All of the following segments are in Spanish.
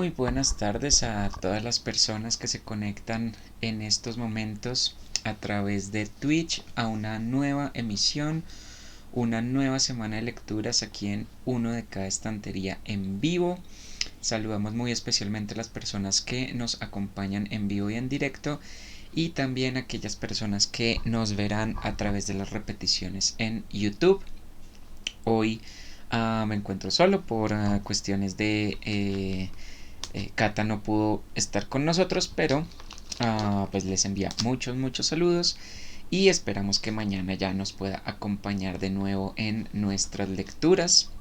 Muy buenas tardes a todas las personas que se conectan en estos momentos a través de Twitch a una nueva emisión, una nueva semana de lecturas aquí en Uno de cada estantería en vivo. Saludamos muy especialmente a las personas que nos acompañan en vivo y en directo y también a aquellas personas que nos verán a través de las repeticiones en YouTube. Hoy me encuentro solo por cuestiones de Cata no pudo estar con nosotros, pero pues les envía muchos saludos y esperamos que mañana ya nos pueda acompañar de nuevo en nuestras lecturas.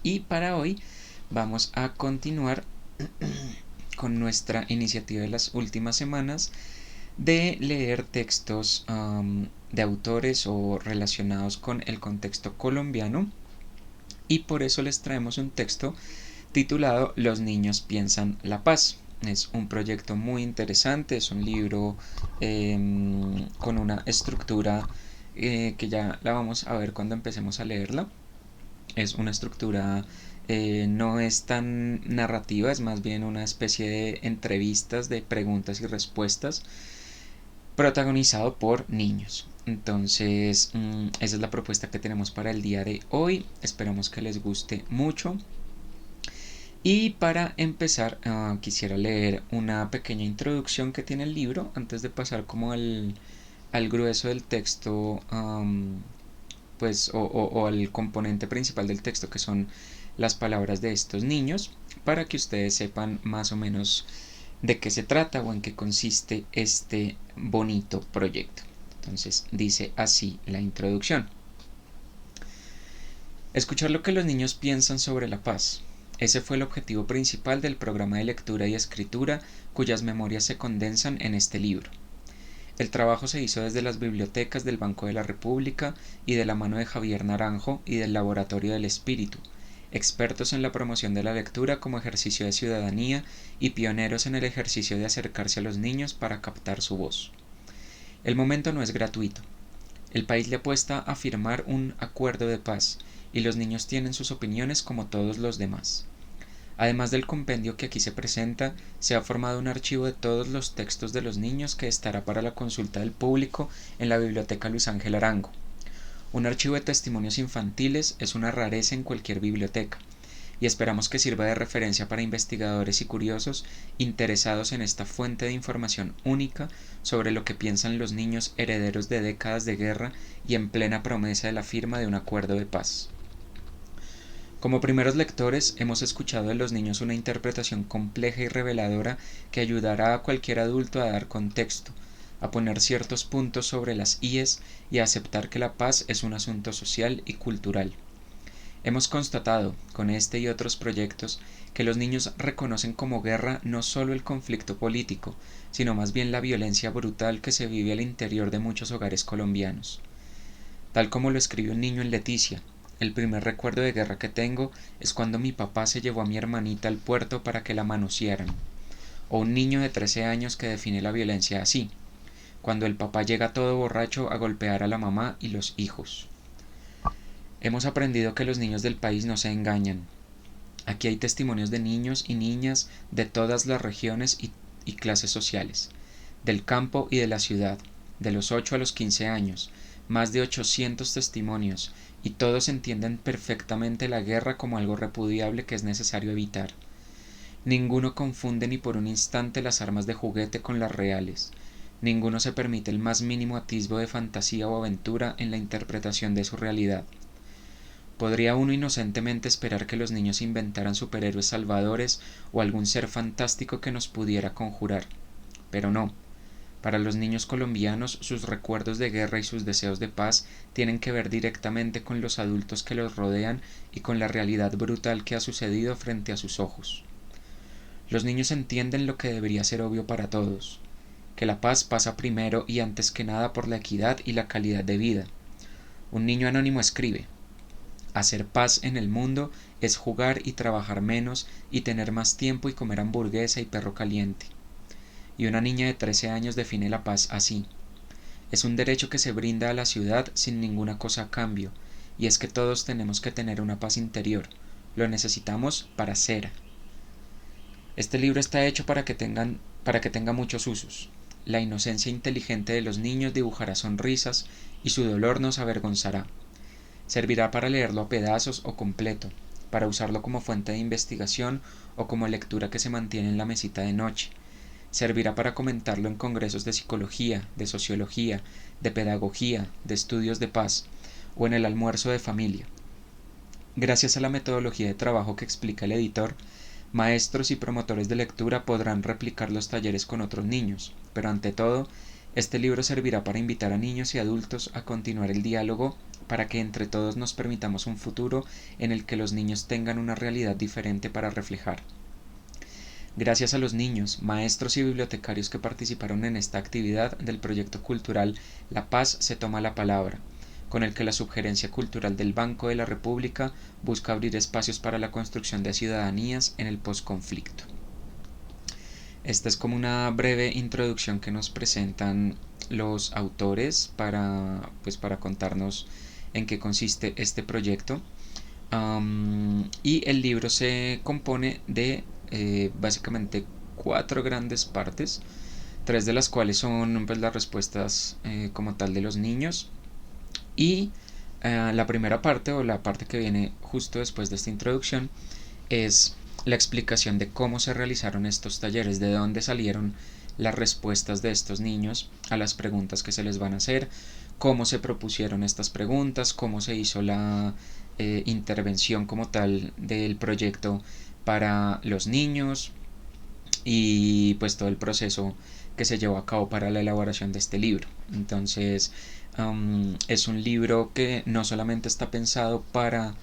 Y para hoy vamos a continuar con nuestra iniciativa de las últimas semanas de leer textos de autores o relacionados con el contexto colombiano, y por eso les traemos un texto titulado Los niños piensan la paz. Es un proyecto muy interesante, es un libro con una estructura que ya la vamos a ver cuando empecemos a leerla. Es una estructura, no es tan narrativa, es más bien una especie de entrevistas, de preguntas y respuestas, protagonizado por niños. Entonces, esa es la propuesta que tenemos para el día de hoy. Esperamos que les guste mucho. Y para empezar, quisiera leer una pequeña introducción que tiene el libro antes de pasar como al grueso del texto, pues, o al componente principal del texto, que son las palabras de estos niños, para que ustedes sepan más o menos de qué se trata o en qué consiste este bonito proyecto. Entonces dice así la introducción. Escuchar lo que los niños piensan sobre la paz. Ese fue el objetivo principal del programa de lectura y escritura cuyas memorias se condensan en este libro. El trabajo se hizo desde las bibliotecas del Banco de la República y de la mano de Javier Naranjo y del Laboratorio del Espíritu, expertos en la promoción de la lectura como ejercicio de ciudadanía y pioneros en el ejercicio de acercarse a los niños para captar su voz. El momento no es gratuito. El país le apuesta a firmar un acuerdo de paz, y los niños tienen sus opiniones como todos los demás. Además del compendio que aquí se presenta, se ha formado un archivo de todos los textos de los niños que estará para la consulta del público en la Biblioteca Luis Ángel Arango. Un archivo de testimonios infantiles es una rareza en cualquier biblioteca, y esperamos que sirva de referencia para investigadores y curiosos interesados en esta fuente de información única sobre lo que piensan los niños herederos de décadas de guerra y en plena promesa de la firma de un acuerdo de paz. Como primeros lectores, hemos escuchado de los niños una interpretación compleja y reveladora que ayudará a cualquier adulto a dar contexto, a poner ciertos puntos sobre las íes y a aceptar que la paz es un asunto social y cultural. Hemos constatado, con este y otros proyectos, que los niños reconocen como guerra no solo el conflicto político, sino más bien la violencia brutal que se vive al interior de muchos hogares colombianos. Tal como lo escribe un niño en Leticia: el primer recuerdo de guerra que tengo es cuando mi papá se llevó a mi hermanita al puerto para que la manosearan. O un niño de 13 años que define la violencia así: cuando el papá llega todo borracho a golpear a la mamá y los hijos. Hemos aprendido que los niños del país no se engañan. Aquí hay testimonios de niños y niñas de todas las regiones y clases sociales, del campo y de la ciudad, de los 8 a los 15 años, más de 800 testimonios, y todos entienden perfectamente la guerra como algo repudiable que es necesario evitar. Ninguno confunde ni por un instante las armas de juguete con las reales. Ninguno se permite el más mínimo atisbo de fantasía o aventura en la interpretación de su realidad. ¿Podría uno inocentemente esperar que los niños inventaran superhéroes salvadores o algún ser fantástico que nos pudiera conjurar? Pero no. Para los niños colombianos, sus recuerdos de guerra y sus deseos de paz tienen que ver directamente con los adultos que los rodean y con la realidad brutal que ha sucedido frente a sus ojos. Los niños entienden lo que debería ser obvio para todos: que la paz pasa primero y antes que nada por la equidad y la calidad de vida. Un niño anónimo escribe: hacer paz en el mundo es jugar y trabajar menos y tener más tiempo y comer hamburguesa y perro caliente. Y una niña de 13 años define la paz así: es un derecho que se brinda a la ciudad sin ninguna cosa a cambio, y es que todos tenemos que tener una paz interior. Lo necesitamos para ser. Este libro está hecho para que tenga muchos usos. La inocencia inteligente de los niños dibujará sonrisas y su dolor nos avergonzará. Servirá para leerlo a pedazos o completo, para usarlo como fuente de investigación o como lectura que se mantiene en la mesita de noche. Servirá para comentarlo en congresos de psicología, de sociología, de pedagogía, de estudios de paz o en el almuerzo de familia. Gracias a la metodología de trabajo que explica el editor, maestros y promotores de lectura podrán replicar los talleres con otros niños, pero ante todo, este libro servirá para invitar a niños y adultos a continuar el diálogo para que entre todos nos permitamos un futuro en el que los niños tengan una realidad diferente para reflejar. Gracias a los niños, maestros y bibliotecarios que participaron en esta actividad del proyecto cultural La Paz se toma la palabra, con el que la Subgerencia Cultural del Banco de la República busca abrir espacios para la construcción de ciudadanías en el posconflicto. Esta es como una breve introducción que nos presentan los autores para contarnos en qué consiste este proyecto. Y el libro se compone de básicamente 4 grandes partes, 3 de las cuales son pues, las respuestas como tal de los niños. Y la primera parte, o la parte que viene justo después de esta introducción, es la explicación de cómo se realizaron estos talleres, de dónde salieron las respuestas de estos niños a las preguntas que se les van a hacer, cómo se propusieron estas preguntas, cómo se hizo la intervención como tal del proyecto para los niños y pues todo el proceso que se llevó a cabo para la elaboración de este libro. Entonces es un libro que no solamente está pensado para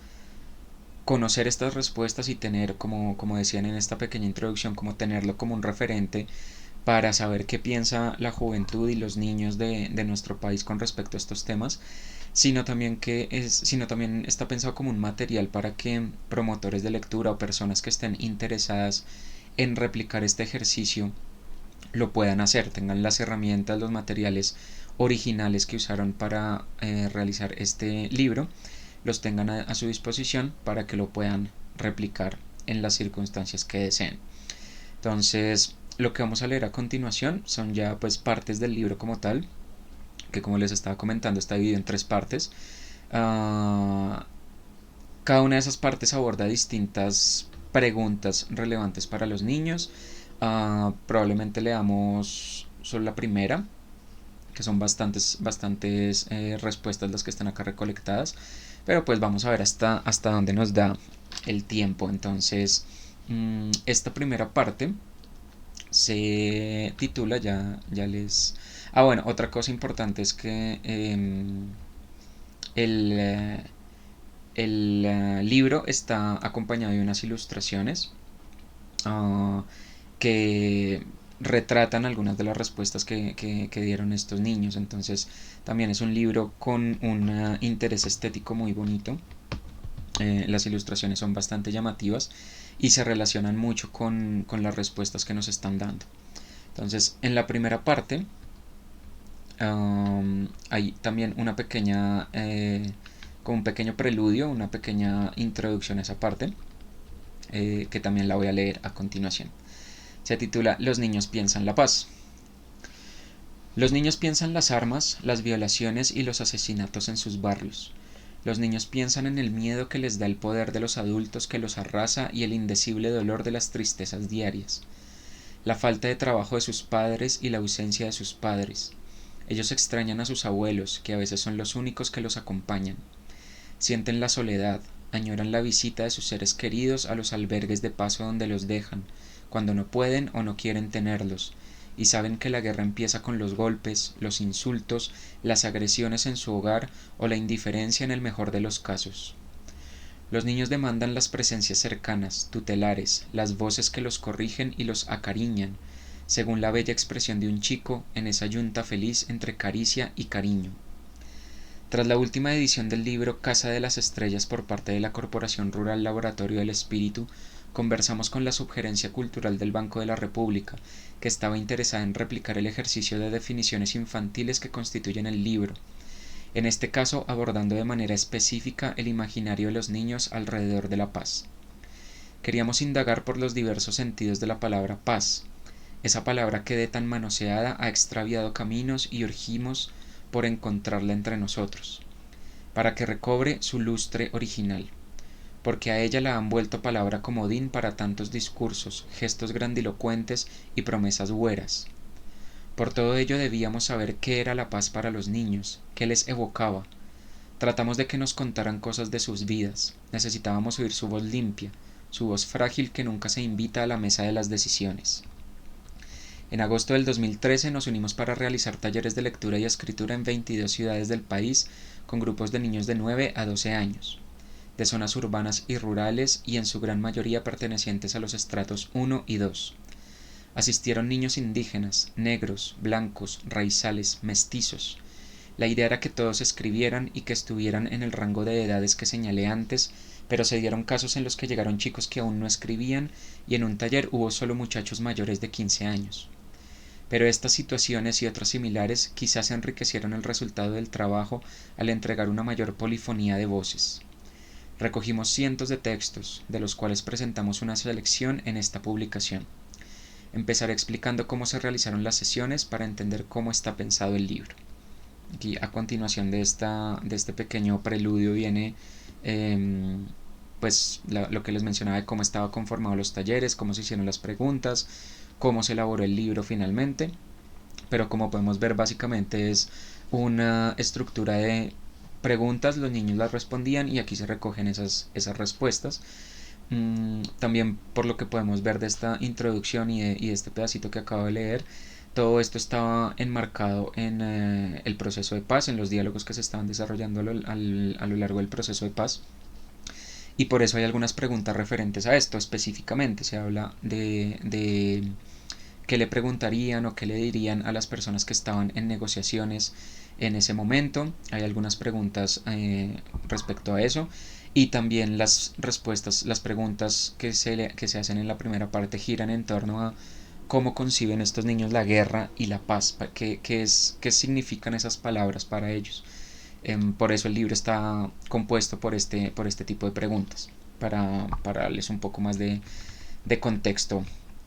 conocer estas respuestas y tener, como decían en esta pequeña introducción, como tenerlo como un referente para saber qué piensa la juventud y los niños de nuestro país con respecto a estos temas, sino también está pensado como un material para que promotores de lectura o personas que estén interesadas en replicar este ejercicio lo puedan hacer, tengan las herramientas, los materiales originales que usaron para realizar este libro, los tengan a su disposición para que lo puedan replicar en las circunstancias que deseen. Entonces, lo que vamos a leer a continuación son ya pues partes del libro como tal, que como les estaba comentando está dividido en 3 partes. Cada una de esas partes aborda distintas preguntas relevantes para los niños. Probablemente leamos solo la primera, que son bastantes respuestas las que están acá recolectadas, pero pues vamos a ver hasta dónde nos da el tiempo. Entonces esta primera parte se titula bueno, otra cosa importante es que el libro está acompañado de unas ilustraciones que retratan algunas de las respuestas que dieron estos niños. Entonces también es un libro con un interés estético muy bonito. Las ilustraciones son bastante llamativas y se relacionan mucho con las respuestas que nos están dando. Entonces en la primera parte hay también una pequeña como un pequeño preludio, una pequeña introducción a esa parte, que también la voy a leer a continuación. Se titula Los niños piensan la paz. Los niños piensan las armas, las violaciones y los asesinatos en sus barrios. Los niños piensan en el miedo que les da el poder de los adultos que los arrasa y el indecible dolor de las tristezas diarias. La falta de trabajo de sus padres y la ausencia de sus padres. Ellos extrañan a sus abuelos, que a veces son los únicos que los acompañan. Sienten la soledad, añoran la visita de sus seres queridos a los albergues de paso donde los dejan, cuando no pueden o no quieren tenerlos, y saben que la guerra empieza con los golpes, los insultos, las agresiones en su hogar o la indiferencia en el mejor de los casos. Los niños demandan las presencias cercanas, tutelares, las voces que los corrigen y los acariñan, según la bella expresión de un chico en esa yunta feliz entre caricia y cariño. Tras la última edición del libro Casa de las Estrellas por parte de la Corporación Rural Laboratorio del Espíritu, conversamos con la Subgerencia Cultural del Banco de la República, que estaba interesada en replicar el ejercicio de definiciones infantiles que constituyen el libro, en este caso abordando de manera específica el imaginario de los niños alrededor de la paz. Queríamos indagar por los diversos sentidos de la palabra paz, esa palabra que de tan manoseada ha extraviado caminos y urgimos por encontrarla entre nosotros, para que recobre su lustre original, porque a ella la han vuelto palabra comodín para tantos discursos, gestos grandilocuentes y promesas hueras. Por todo ello debíamos saber qué era la paz para los niños, qué les evocaba. Tratamos de que nos contaran cosas de sus vidas, necesitábamos oír su voz limpia, su voz frágil que nunca se invita a la mesa de las decisiones. En agosto del 2013 nos unimos para realizar talleres de lectura y escritura en 22 ciudades del país con grupos de niños de 9 a 12 años, de zonas urbanas y rurales y en su gran mayoría pertenecientes a los estratos 1 y 2. Asistieron niños indígenas, negros, blancos, raizales, mestizos. La idea era que todos escribieran y que estuvieran en el rango de edades que señalé antes, pero se dieron casos en los que llegaron chicos que aún no escribían y en un taller hubo solo muchachos mayores de 15 años. Pero estas situaciones y otras similares quizás enriquecieron el resultado del trabajo al entregar una mayor polifonía de voces. Recogimos cientos de textos, de los cuales presentamos una selección en esta publicación. Empezaré explicando cómo se realizaron las sesiones para entender cómo está pensado el libro. Aquí a continuación de este pequeño preludio viene lo que les mencionaba de cómo estaba conformado los talleres, cómo se hicieron las preguntas, cómo se elaboró el libro finalmente, pero como podemos ver básicamente es una estructura de preguntas, los niños las respondían y aquí se recogen esas respuestas. También por lo que podemos ver de esta introducción y de este pedacito que acabo de leer, todo esto estaba enmarcado en el proceso de paz, en los diálogos que se estaban desarrollando a lo largo del proceso de paz. Y por eso hay algunas preguntas referentes a esto específicamente. Se habla de qué le preguntarían o qué le dirían a las personas que estaban en negociaciones en ese momento. Hay algunas preguntas respecto a eso. Y también las respuestas, las preguntas que se hacen en la primera parte giran en torno a cómo conciben estos niños la guerra y la paz, qué significan esas palabras para ellos. Por eso el libro está compuesto por este tipo de preguntas, para darles un poco más de contexto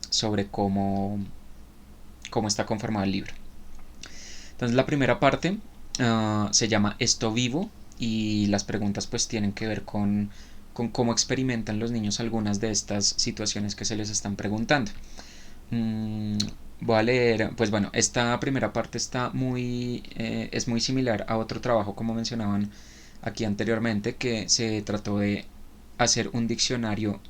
sobre cómo está conformado el libro. Entonces la primera parte se llama Esto Vivo y las preguntas pues tienen que ver con cómo experimentan los niños algunas de estas situaciones que se les están preguntando. Voy a leer, pues bueno, esta primera parte está es muy similar a otro trabajo como mencionaban aquí anteriormente, que se trató de hacer un diccionario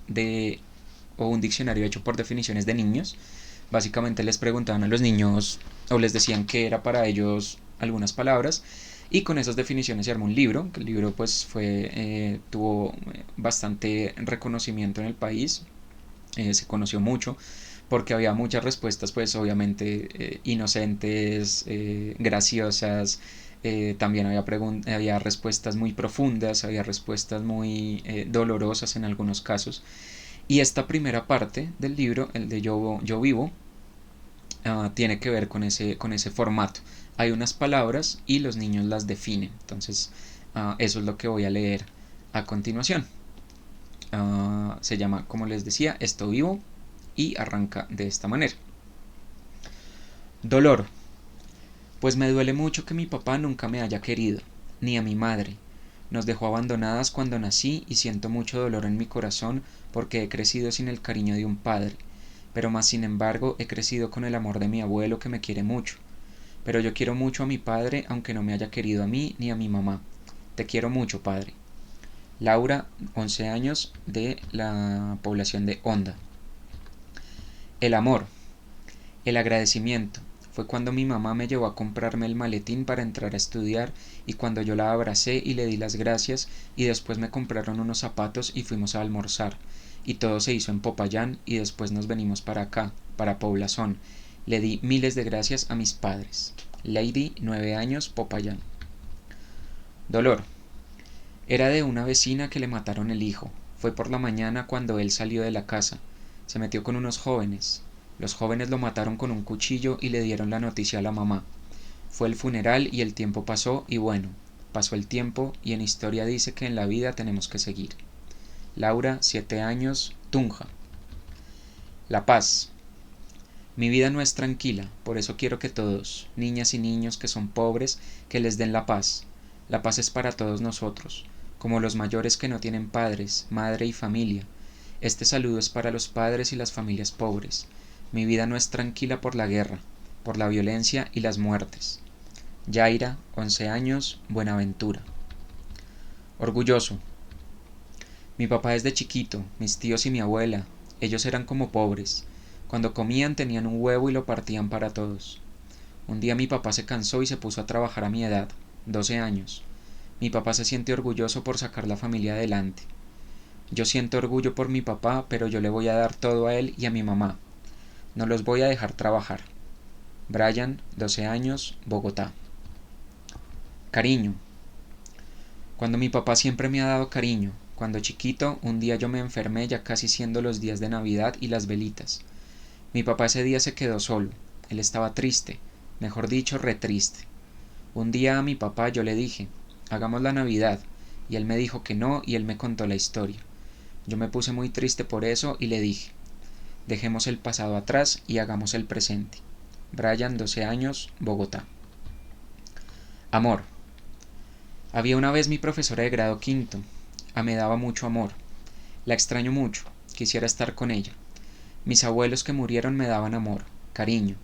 hecho por definiciones de niños. Básicamente les preguntaban a los niños o les decían qué era para ellos algunas palabras y con esas definiciones se armó un libro, que el libro pues tuvo bastante reconocimiento en el país, se conoció mucho porque había muchas respuestas pues obviamente inocentes, graciosas, también había respuestas muy profundas, había respuestas muy dolorosas en algunos casos. Y esta primera parte del libro, el de Yo Vivo, tiene que ver con ese formato. Hay unas palabras y los niños las definen. Entonces, eso es lo que voy a leer a continuación. Se llama, como les decía, Esto Vivo y arranca de esta manera. Dolor. Pues me duele mucho que mi papá nunca me haya querido, ni a mi madre. Nos dejó abandonadas cuando nací y siento mucho dolor en mi corazón porque he crecido sin el cariño de un padre, pero más sin embargo he crecido con el amor de mi abuelo que me quiere mucho. Pero yo quiero mucho a mi padre aunque no me haya querido a mí ni a mi mamá. Te quiero mucho, padre. Laura, 11 años, de la población de Honda. El amor. El agradecimiento. Fue cuando mi mamá me llevó a comprarme el maletín para entrar a estudiar y cuando yo la abracé y le di las gracias y después me compraron unos zapatos y fuimos a almorzar y todo se hizo en Popayán y después nos venimos para acá, para Poblazón. Le di miles de gracias a mis padres. Lady, 9 años, Popayán. Dolor. Era de una vecina que le mataron el hijo. Fue por la mañana cuando él salió de la casa. Se metió con unos jóvenes. Los jóvenes lo mataron con un cuchillo y le dieron la noticia a la mamá. Fue el funeral y el tiempo pasó y bueno, pasó el tiempo y en historia dice que en la vida tenemos que seguir. Laura, 7 años, Tunja. La paz. Mi vida no es tranquila, por eso quiero que todos, niñas y niños que son pobres, que les den la paz. La paz es para todos nosotros, como los mayores que no tienen padres, madre y familia. Este saludo es para los padres y las familias pobres. Mi vida no es tranquila por la guerra, por la violencia y las muertes. Yaira, 11 años, Buenaventura. Orgulloso. Mi papá desde chiquito, mis tíos y mi abuela, ellos eran como pobres. Cuando comían tenían un huevo y lo partían para todos. Un día mi papá se cansó y se puso a trabajar a mi edad, 12 años. Mi papá se siente orgulloso por sacar la familia adelante. Yo siento orgullo por mi papá, pero yo le voy a dar todo a él y a mi mamá. No los voy a dejar trabajar. Brian, 12 años, Bogotá. Cariño. Cuando mi papá siempre me ha dado cariño. Cuando chiquito, un día yo me enfermé ya casi siendo los días de Navidad y las velitas. Mi papá ese día se quedó solo. Él estaba triste, mejor dicho, re triste. Un día a mi papá yo le dije, hagamos la Navidad, y él me dijo que no y él me contó la historia. Yo me puse muy triste por eso y le dije, dejemos el pasado atrás y hagamos el presente. Brian, 12 años, Bogotá. Amor. Había una vez mi profesora de grado quinto. Me daba mucho amor. La extraño mucho. Quisiera estar con ella. Mis abuelos que murieron me daban amor, cariño.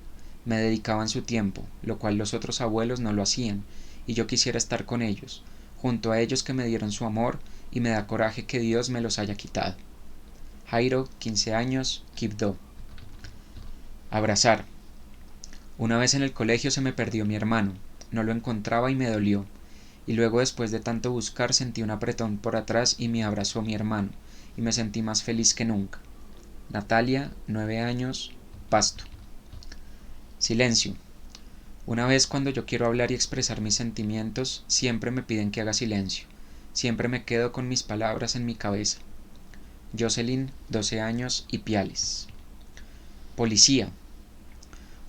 Me dedicaban su tiempo, lo cual los otros abuelos no lo hacían, y yo quisiera estar con ellos, junto a ellos que me dieron su amor, y me da coraje que Dios me los haya quitado. Jairo, 15 años, Quibdó. Abrazar. Una vez en el colegio se me perdió mi hermano. No lo encontraba y me dolió. Y luego después de tanto buscar sentí un apretón por atrás y me abrazó mi hermano, y me sentí más feliz que nunca. Natalia, 9 años, Pasto. Silencio. Una vez cuando yo quiero hablar y expresar mis sentimientos, siempre me piden que haga silencio. Siempre me quedo con mis palabras en mi cabeza. Jocelyn, 12 años, Ipiales. Policía.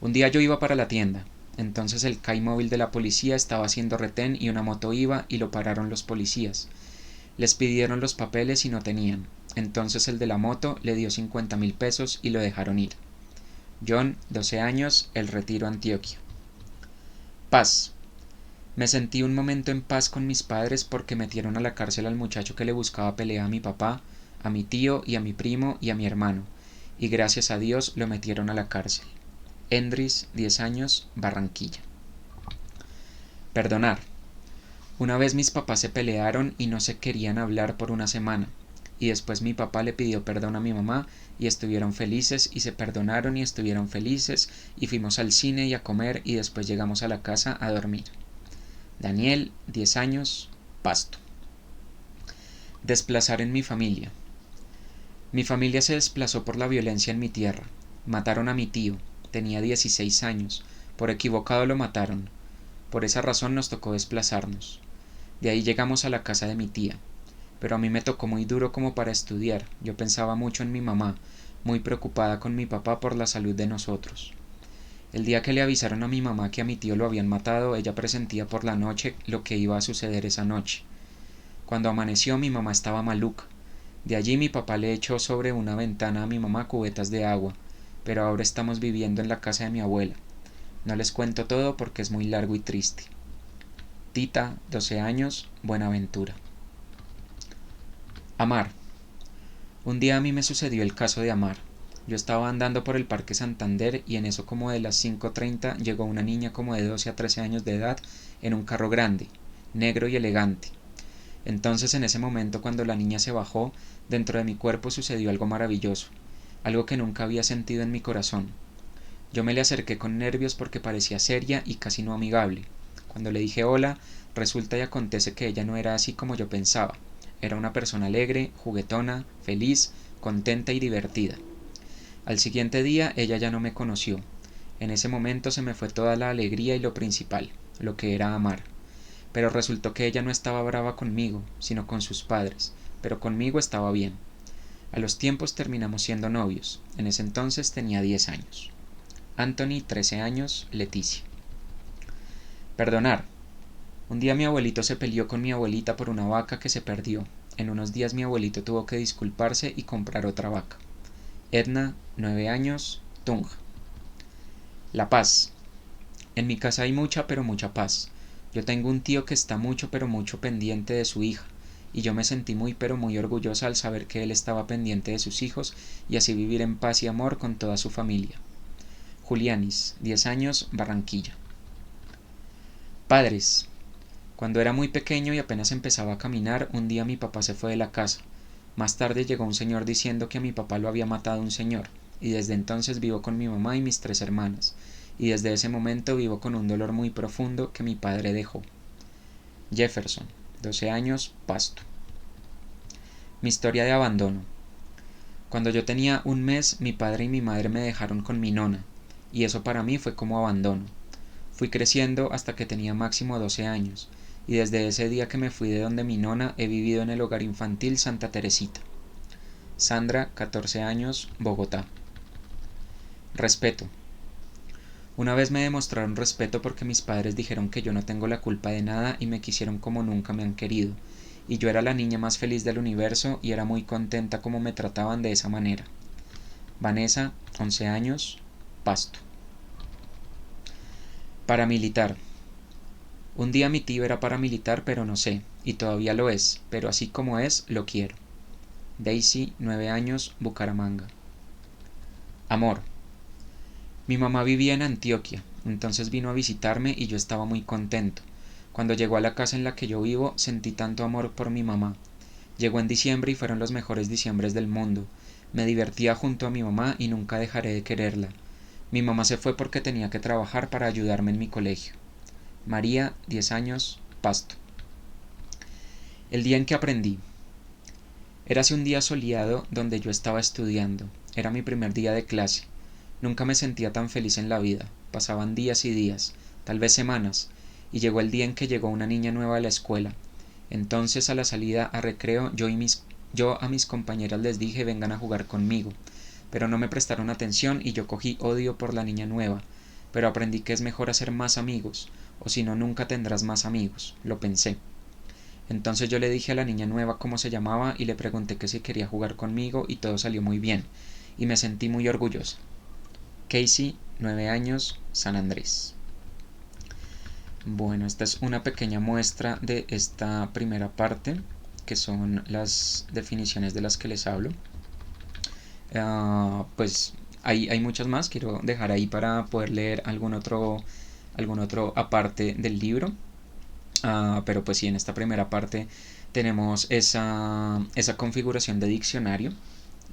Un día yo iba para la tienda. Entonces el CAI móvil de la policía estaba haciendo retén y una moto iba y lo pararon los policías. Les pidieron los papeles y no tenían. Entonces el de la moto le dio 50.000 pesos y lo dejaron ir. John, 12 años, El Retiro, Antioquia. Paz. Me sentí un momento en paz con mis padres porque metieron a la cárcel al muchacho que le buscaba pelea a mi papá, a mi tío y a mi primo y a mi hermano, y gracias a Dios lo metieron a la cárcel. Endris, 10 años, Barranquilla. Perdonar. Una vez mis papás se pelearon y no se querían hablar por una semana, y después mi papá le pidió perdón a mi mamá y estuvieron felices y se perdonaron y estuvieron felices y fuimos al cine y a comer y después llegamos a la casa a dormir. Daniel, 10 años, Pasto. Desplazar en mi familia. Mi familia se desplazó por la violencia en mi tierra. Mataron a mi tío, tenía 16 años, por equivocado lo mataron. Por esa razón nos tocó desplazarnos. De ahí llegamos a la casa de mi tía. Pero a mí me tocó muy duro como para estudiar. Yo pensaba mucho en mi mamá, muy preocupada con mi papá por la salud de nosotros. El día que le avisaron a mi mamá que a mi tío lo habían matado, ella presentía por la noche lo que iba a suceder esa noche. Cuando amaneció mi mamá estaba maluca. De allí mi papá le echó sobre una ventana a mi mamá cubetas de agua, pero ahora estamos viviendo en la casa de mi abuela. No les cuento todo porque es muy largo y triste. Tita, 12 años, Buenaventura. Amar. Un día a mí me sucedió el caso de Amar. Yo estaba andando por el Parque Santander y en eso como de las 5:30 llegó una niña como de 12 a 13 años de edad en un carro grande, negro y elegante. Entonces en ese momento cuando la niña se bajó, dentro de mi cuerpo sucedió algo maravilloso, algo que nunca había sentido en mi corazón. Yo me le acerqué con nervios porque parecía seria y casi no amigable. Cuando le dije hola, resulta y acontece que ella no era así como yo pensaba. Era una persona alegre, juguetona, feliz, contenta y divertida. Al siguiente día ella ya no me conoció. En ese momento se me fue toda la alegría y lo principal, lo que era amar. Pero resultó que ella no estaba brava conmigo, sino con sus padres, pero conmigo estaba bien. A los tiempos terminamos siendo novios. En ese entonces tenía 10 años. Anthony, 13 años, Leticia. Perdonar. Un día mi abuelito se peleó con mi abuelita por una vaca que se perdió. En unos días mi abuelito tuvo que disculparse y comprar otra vaca. Edna, 9 años, Tunja. La paz. En mi casa hay mucha pero mucha paz. Yo tengo un tío que está mucho pero mucho pendiente de su hija, y yo me sentí muy pero muy orgullosa al saber que él estaba pendiente de sus hijos y así vivir en paz y amor con toda su familia. Julianis, 10 años, Barranquilla. Padres. Cuando era muy pequeño y apenas empezaba a caminar, un día mi papá se fue de la casa. Más tarde llegó un señor diciendo que a mi papá lo había matado un señor, y desde entonces vivo con mi mamá y mis 3 hermanas, y desde ese momento vivo con un dolor muy profundo que mi padre dejó. Jefferson, 12 años, Pasto. Mi historia de abandono. Cuando yo tenía un mes, mi padre y mi madre me dejaron con mi nona, y eso para mí fue como abandono. Fui creciendo hasta que tenía máximo 12 años, y desde ese día que me fui de donde mi nona he vivido en el hogar infantil Santa Teresita. Sandra, 14 años, Bogotá. Respeto. Una vez me demostraron respeto porque mis padres dijeron que yo no tengo la culpa de nada y me quisieron como nunca me han querido, y yo era la niña más feliz del universo y era muy contenta como me trataban de esa manera. Vanessa, 11 años, Pasto. Paramilitar. Un día mi tío era paramilitar, pero no sé, y todavía lo es, pero así como es, lo quiero. Daisy, 9 años, Bucaramanga. Amor. Mi mamá vivía en Antioquia, entonces vino a visitarme y yo estaba muy contento. Cuando llegó a la casa en la que yo vivo, sentí tanto amor por mi mamá. Llegó en diciembre y fueron los mejores diciembres del mundo. Me divertía junto a mi mamá y nunca dejaré de quererla. Mi mamá se fue porque tenía que trabajar para ayudarme en mi colegio. María, 10 años, Pasto. El día en que aprendí. Érase un día soleado donde yo estaba estudiando. Era mi primer día de clase. Nunca me sentía tan feliz en la vida. Pasaban días y días, tal vez semanas, y llegó el día en que llegó una niña nueva a la escuela. Entonces a la salida a recreo yo a mis compañeras les dije vengan a jugar conmigo, pero no me prestaron atención y yo cogí odio por la niña nueva, pero aprendí que es mejor hacer más amigos, o si no nunca tendrás más amigos, lo pensé. Entonces yo le dije a la niña nueva cómo se llamaba y le pregunté que si quería jugar conmigo y todo salió muy bien, y me sentí muy orgullosa. Casey, 9 años, San Andrés. Bueno, esta es una pequeña muestra de esta primera parte, que son las definiciones de las que les hablo. Pues hay muchas más, quiero dejar ahí para poder leer algún otro aparte del libro. Pero pues sí, en esta primera parte tenemos esa configuración de diccionario.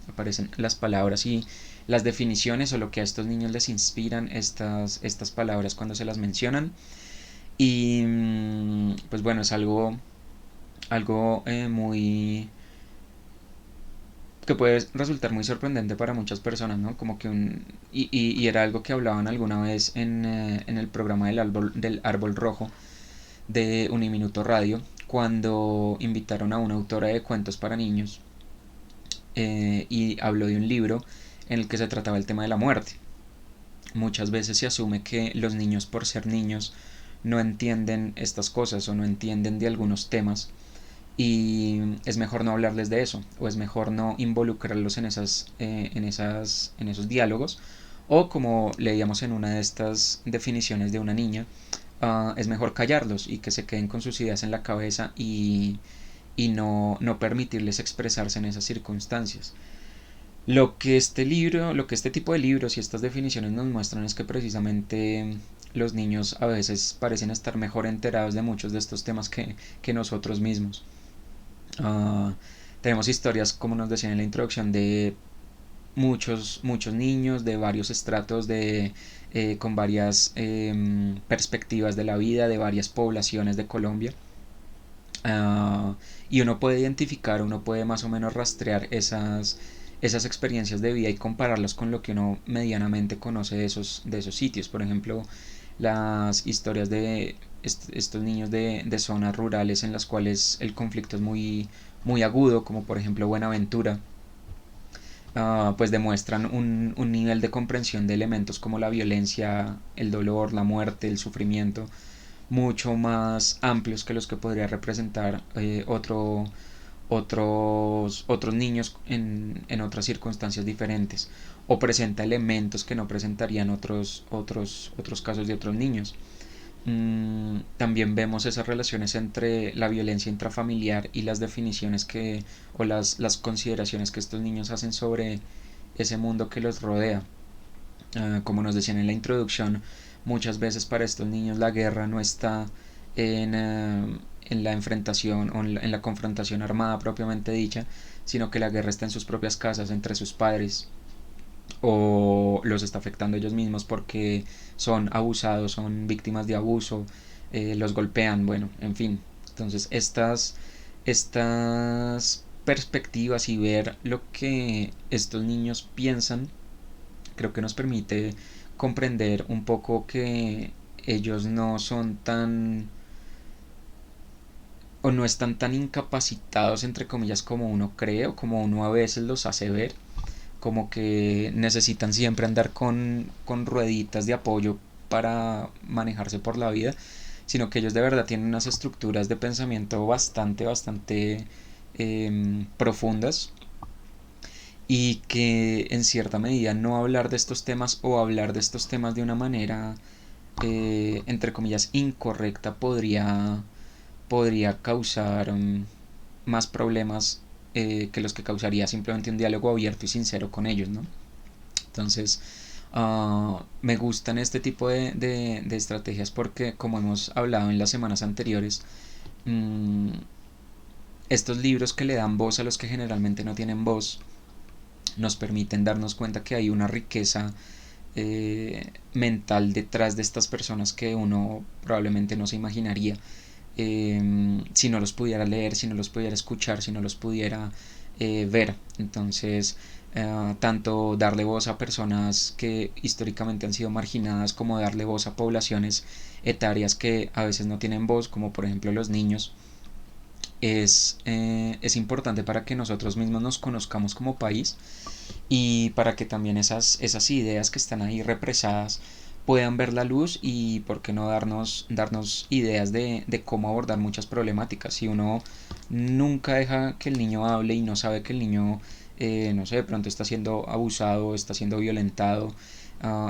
Aparecen las palabras y las definiciones o lo que a estos niños les inspiran estas palabras cuando se las mencionan. Y pues bueno, es algo muy que puede resultar muy sorprendente para muchas personas, ¿no? Como que y era algo que hablaban alguna vez en el programa del árbol rojo de Uniminuto Radio, cuando invitaron a una autora de cuentos para niños y habló de un libro en el que se trataba el tema de la muerte. Muchas veces se asume que los niños, por ser niños, no entienden estas cosas o no entienden de algunos temas y es mejor no hablarles de eso o es mejor no involucrarlos en esos diálogos, o como leíamos en una de estas definiciones de una niña, es mejor callarlos y que se queden con sus ideas en la cabeza y no permitirles expresarse en esas circunstancias. Lo que este tipo de libros y estas definiciones nos muestran es que precisamente los niños a veces parecen estar mejor enterados de muchos de estos temas que nosotros mismos. Uh, Tenemos historias, como nos decían en la introducción, de muchos niños de varios estratos, con varias perspectivas de la vida, de varias poblaciones de Colombia. Y uno puede identificar, uno puede más o menos rastrear esas experiencias de vida y compararlas con lo que uno medianamente conoce de esos sitios. Por ejemplo, las historias de estos niños de zonas rurales en las cuales el conflicto es muy agudo, como por ejemplo Buenaventura, pues demuestran un nivel de comprensión de elementos como la violencia, el dolor, la muerte, el sufrimiento, mucho más amplios que los que podría representar otros niños en otras circunstancias diferentes, o presenta elementos que no presentarían otros casos de otros niños. También vemos esas relaciones entre la violencia intrafamiliar y las definiciones o las consideraciones que estos niños hacen sobre ese mundo que los rodea. Como nos decían en la introducción, muchas veces para estos niños la guerra no está en la enfrentación o en la confrontación armada propiamente dicha, sino que la guerra está en sus propias casas, entre sus padres, o los está afectando ellos mismos porque son abusados, son víctimas de abuso, los golpean, bueno, en fin. Entonces estas perspectivas y ver lo que estos niños piensan creo que nos permite comprender un poco que ellos no son tan o no están tan incapacitados entre comillas como uno cree o como uno a veces los hace ver, como que necesitan siempre andar con rueditas de apoyo para manejarse por la vida, sino que ellos de verdad tienen unas estructuras de pensamiento bastante profundas, y que en cierta medida no hablar de estos temas o hablar de estos temas de una manera entre comillas incorrecta podría causar más problemas que los que causaría simplemente un diálogo abierto y sincero con ellos, ¿no? Entonces, me gustan este tipo de estrategias porque, como hemos hablado en las semanas anteriores, estos libros que le dan voz a los que generalmente no tienen voz nos permiten darnos cuenta que hay una riqueza mental detrás de estas personas que uno probablemente no se imaginaría si no los pudiera leer, si no los pudiera escuchar, si no los pudiera ver. Entonces, tanto darle voz a personas que históricamente han sido marginadas, como darle voz a poblaciones etarias que a veces no tienen voz, como por ejemplo los niños, es importante para que nosotros mismos nos conozcamos como país y para que también esas ideas que están ahí represadas puedan ver la luz y por qué no darnos ideas de cómo abordar muchas problemáticas. Si uno nunca deja que el niño hable y no sabe que el niño, no sé, de pronto está siendo abusado, está siendo violentado,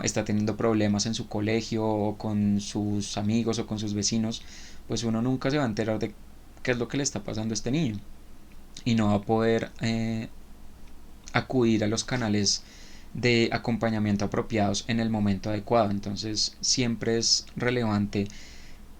está teniendo problemas en su colegio o con sus amigos o con sus vecinos, pues uno nunca se va a enterar de qué es lo que le está pasando a este niño y no va a poder acudir a los canales de acompañamiento apropiados en el momento adecuado. Entonces siempre es relevante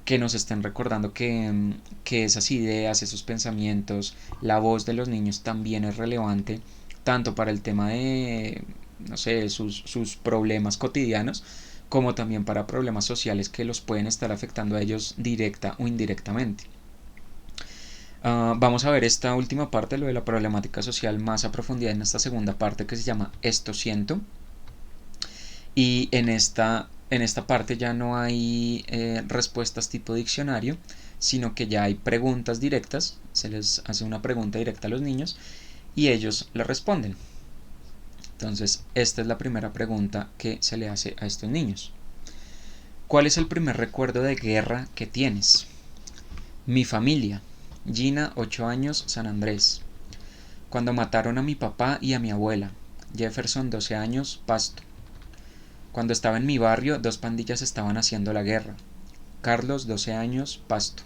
que nos estén recordando que esas ideas, esos pensamientos, la voz de los niños también es relevante, tanto para el tema de, no sé, sus problemas cotidianos, como también para problemas sociales que los pueden estar afectando a ellos directa o indirectamente. Vamos a ver esta última parte, lo de la problemática social, más a profundidad en esta segunda parte que se llama Esto siento. Y en esta parte ya no hay respuestas tipo diccionario, sino que ya hay preguntas directas. Se les hace una pregunta directa a los niños y ellos le responden. Entonces, esta es la primera pregunta que se le hace a estos niños. ¿Cuál es el primer recuerdo de guerra que tienes? Mi familia. Gina, 8 años, San Andrés. Cuando mataron a mi papá y a mi abuela. Jefferson, 12 años, Pasto. Cuando estaba en mi barrio, 2 pandillas estaban haciendo la guerra. Carlos, 12 años, Pasto.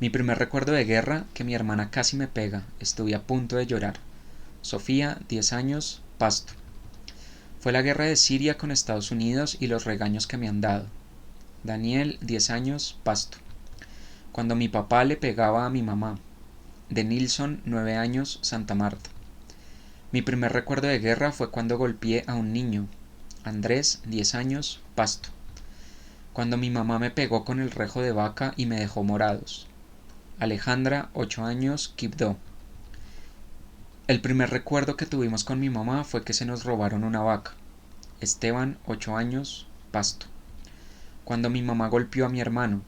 Mi primer recuerdo de guerra, que mi hermana casi me pega. Estuve a punto de llorar. Sofía, 10 años, Pasto. Fue la guerra de Siria con Estados Unidos y los regaños que me han dado. Daniel, 10 años, Pasto. Cuando mi papá le pegaba a mi mamá. De Nilsson, 9 años, Santa Marta. Mi primer recuerdo de guerra fue cuando golpeé a un niño. Andrés, 10 años, Pasto. Cuando mi mamá me pegó con el rejo de vaca y me dejó morados. Alejandra, 8 años, Quibdó. El primer recuerdo que tuvimos con mi mamá fue que se nos robaron una vaca. Esteban, 8 años, Pasto. Cuando mi mamá golpeó a mi hermano.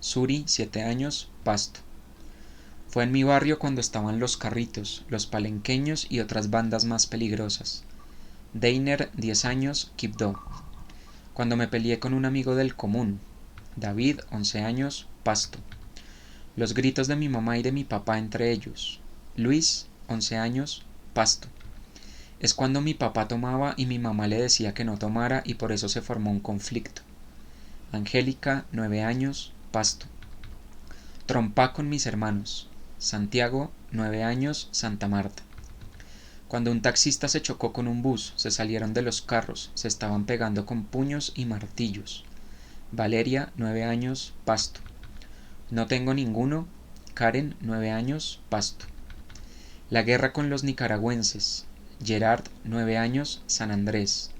Suri, 7 años, Pasto. Fue en mi barrio cuando estaban los carritos, los palenqueños y otras bandas más peligrosas. Deiner, 10 años, Quibdó. Cuando me peleé con un amigo del común. David, 11 años, Pasto. Los gritos de mi mamá y de mi papá entre ellos. Luis, 11 años, Pasto. Es cuando mi papá tomaba y mi mamá le decía que no tomara y por eso se formó un conflicto. Angélica, 9 años, Pasto. Trompa con mis hermanos. Santiago, 9 años, Santa Marta. Cuando un taxista se chocó con un bus, se salieron de los carros, se estaban pegando con puños y martillos. Valeria, 9 años, Pasto. No tengo ninguno. Karen, 9 años, Pasto. La guerra con los nicaragüenses. Gerard, 9 años, San Andrés.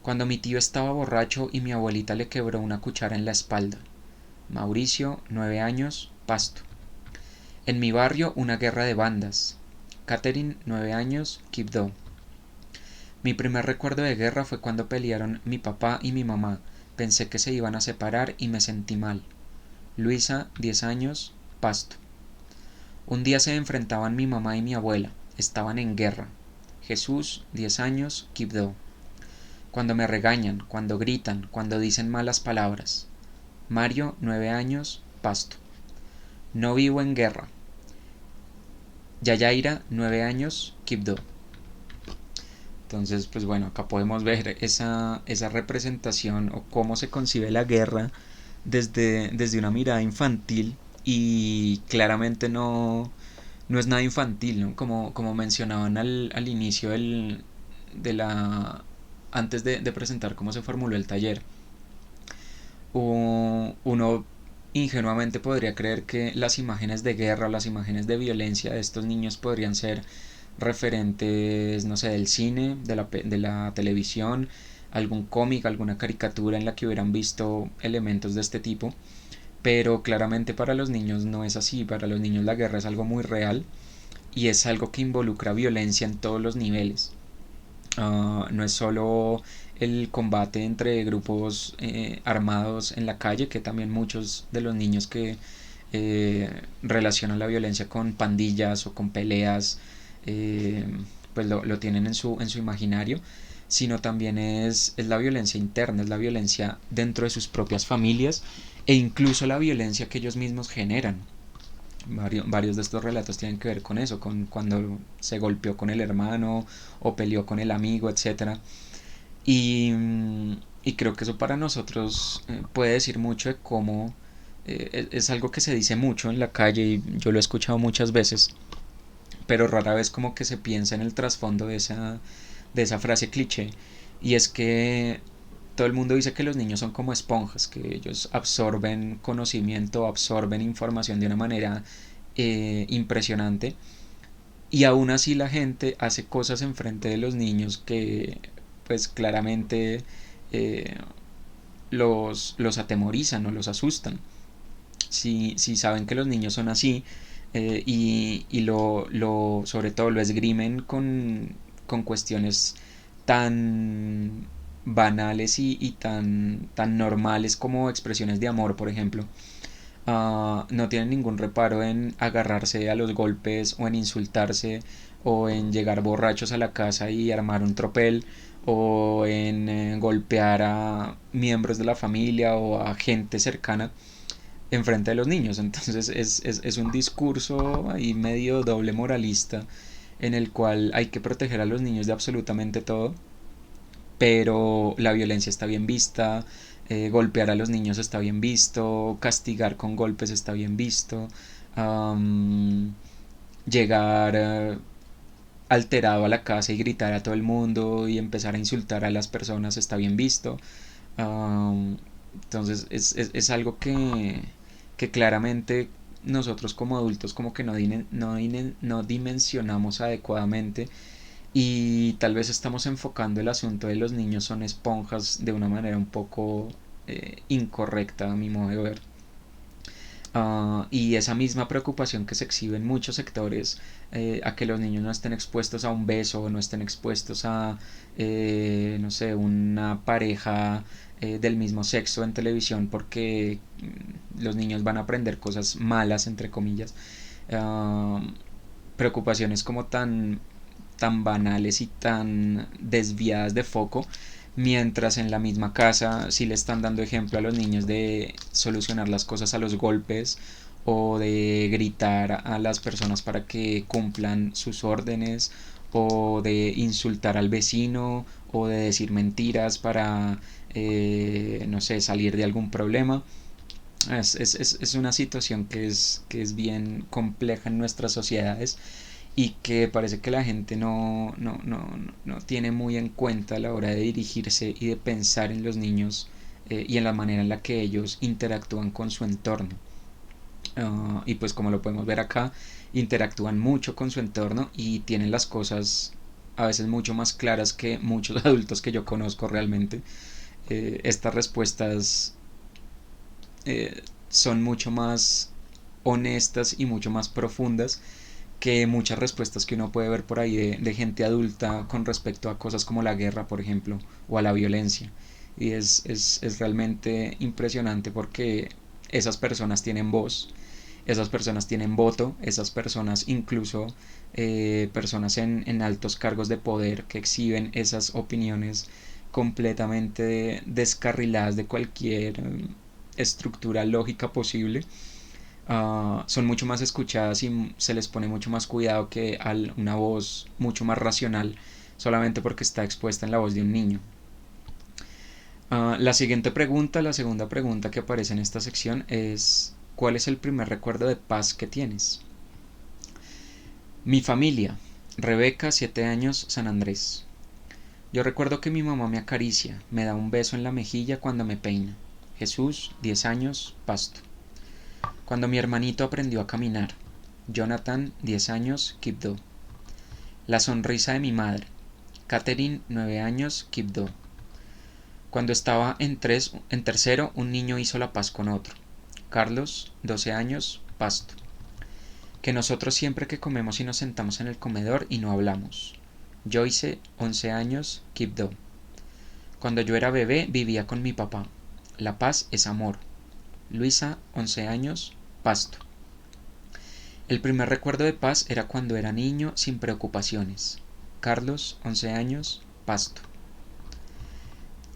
Cuando mi tío estaba borracho y mi abuelita le quebró una cuchara en la espalda. Mauricio, 9 años, Pasto. En mi barrio una guerra de bandas. Catherine, 9 años, Quibdó. Mi primer recuerdo de guerra fue cuando pelearon mi papá y mi mamá. Pensé que se iban a separar y me sentí mal. Luisa, 10 años, Pasto. Un día se enfrentaban mi mamá y mi abuela. Estaban en guerra. Jesús, 10 años, Quibdó. Cuando me regañan, cuando gritan, cuando dicen malas palabras. Mario, 9 años, Pasto. No vivo en guerra. Yayaira, 9 años, Quibdó. Entonces, pues bueno, acá podemos ver esa representación o cómo se concibe la guerra desde una mirada infantil y claramente no es nada infantil, ¿no? Como mencionaban al inicio de la... antes de presentar cómo se formuló el taller. Uno ingenuamente podría creer que las imágenes de guerra o las imágenes de violencia de estos niños podrían ser referentes, no sé, del cine, de la televisión, algún cómic, alguna caricatura en la que hubieran visto elementos de este tipo, pero claramente para los niños no es así. Para los niños la guerra es algo muy real y es algo que involucra violencia en todos los niveles. No es solo el combate entre grupos armados en la calle, que también muchos de los niños que relacionan la violencia con pandillas o con peleas, eh, pues lo tienen en su imaginario, sino también es la violencia interna, es la violencia dentro de sus propias familias e incluso la violencia que ellos mismos generan. Varios de estos relatos tienen que ver con eso, con cuando se golpeó con el hermano o peleó con el amigo, etcétera. Y, y creo que eso para nosotros puede decir mucho de cómo es algo que se dice mucho en la calle y yo lo he escuchado muchas veces, pero rara vez como que se piensa en el trasfondo de esa frase cliché. Y es que todo el mundo dice que los niños son como esponjas, que ellos absorben conocimiento, absorben información de una manera impresionante. Y aún así la gente hace cosas enfrente de los niños que pues claramente eh, los atemorizan o los asustan. Si saben que los niños son así y sobre todo lo esgrimen con cuestiones tan banales y tan normales como expresiones de amor, por ejemplo. No tienen ningún reparo en agarrarse a los golpes o en insultarse o en llegar borrachos a la casa y armar un tropel o en golpear a miembros de la familia o a gente cercana enfrente de los niños. Entonces es un discurso ahí medio doble moralista en el cual hay que proteger a los niños de absolutamente todo, pero la violencia está bien vista, golpear a los niños está bien visto, castigar con golpes está bien visto, um, llegar alterado a la casa y gritar a todo el mundo y empezar a insultar a las personas está bien visto. Um, entonces es algo que claramente nosotros como adultos como que no dimensionamos adecuadamente y tal vez estamos enfocando el asunto de los niños son esponjas de una manera un poco incorrecta a mi modo de ver. Y esa misma preocupación que se exhibe en muchos sectores a que los niños no estén expuestos a un beso, no estén expuestos a, no sé, una pareja del mismo sexo en televisión porque los niños van a aprender cosas malas, entre comillas. Uh, Preocupaciones como tan banales y tan desviadas de foco, mientras en la misma casa sí le están dando ejemplo a los niños de solucionar las cosas a los golpes o de gritar a las personas para que cumplan sus órdenes, o de insultar al vecino, o de decir mentiras para, no sé, salir de algún problema. Es una situación que es bien compleja en nuestras sociedades y que parece que la gente no tiene muy en cuenta a la hora de dirigirse y de pensar en los niños, y en la manera en la que ellos interactúan con su entorno. Y pues como lo podemos ver acá, interactúan mucho con su entorno y tienen las cosas a veces mucho más claras que muchos adultos que yo conozco realmente. Estas respuestas son mucho más honestas y mucho más profundas que muchas respuestas que uno puede ver por ahí de gente adulta con respecto a cosas como la guerra, por ejemplo, o a la violencia. Y es realmente impresionante porque esas personas tienen voz, esas personas tienen voto, esas personas incluso, personas en altos cargos de poder que exhiben esas opiniones completamente descarriladas de cualquier estructura lógica posible, son mucho más escuchadas y se les pone mucho más cuidado que a una voz mucho más racional solamente porque está expuesta en la voz de un niño. La siguiente pregunta, la segunda pregunta que aparece en esta sección es: ¿cuál es el primer recuerdo de paz que tienes? Mi familia. Rebeca, 7 años, San Andrés. Yo recuerdo que mi mamá me acaricia, me da un beso en la mejilla cuando me peina. Jesús, 10 años, Pasto. Cuando mi hermanito aprendió a caminar. Jonathan, 10 años, Quibdó. La sonrisa de mi madre. Catherine, 9 años, Quibdó. Cuando estaba en tercero, un niño hizo la paz con otro. Carlos, 12 años, Pasto. Que nosotros siempre que comemos y nos sentamos en el comedor y no hablamos. Joyce, 11 años, Quibdó. Cuando yo era bebé vivía con mi papá. La paz es amor. Luisa, 11 años, Pasto. El primer recuerdo de paz era cuando era niño sin preocupaciones. Carlos, 11 años, Pasto.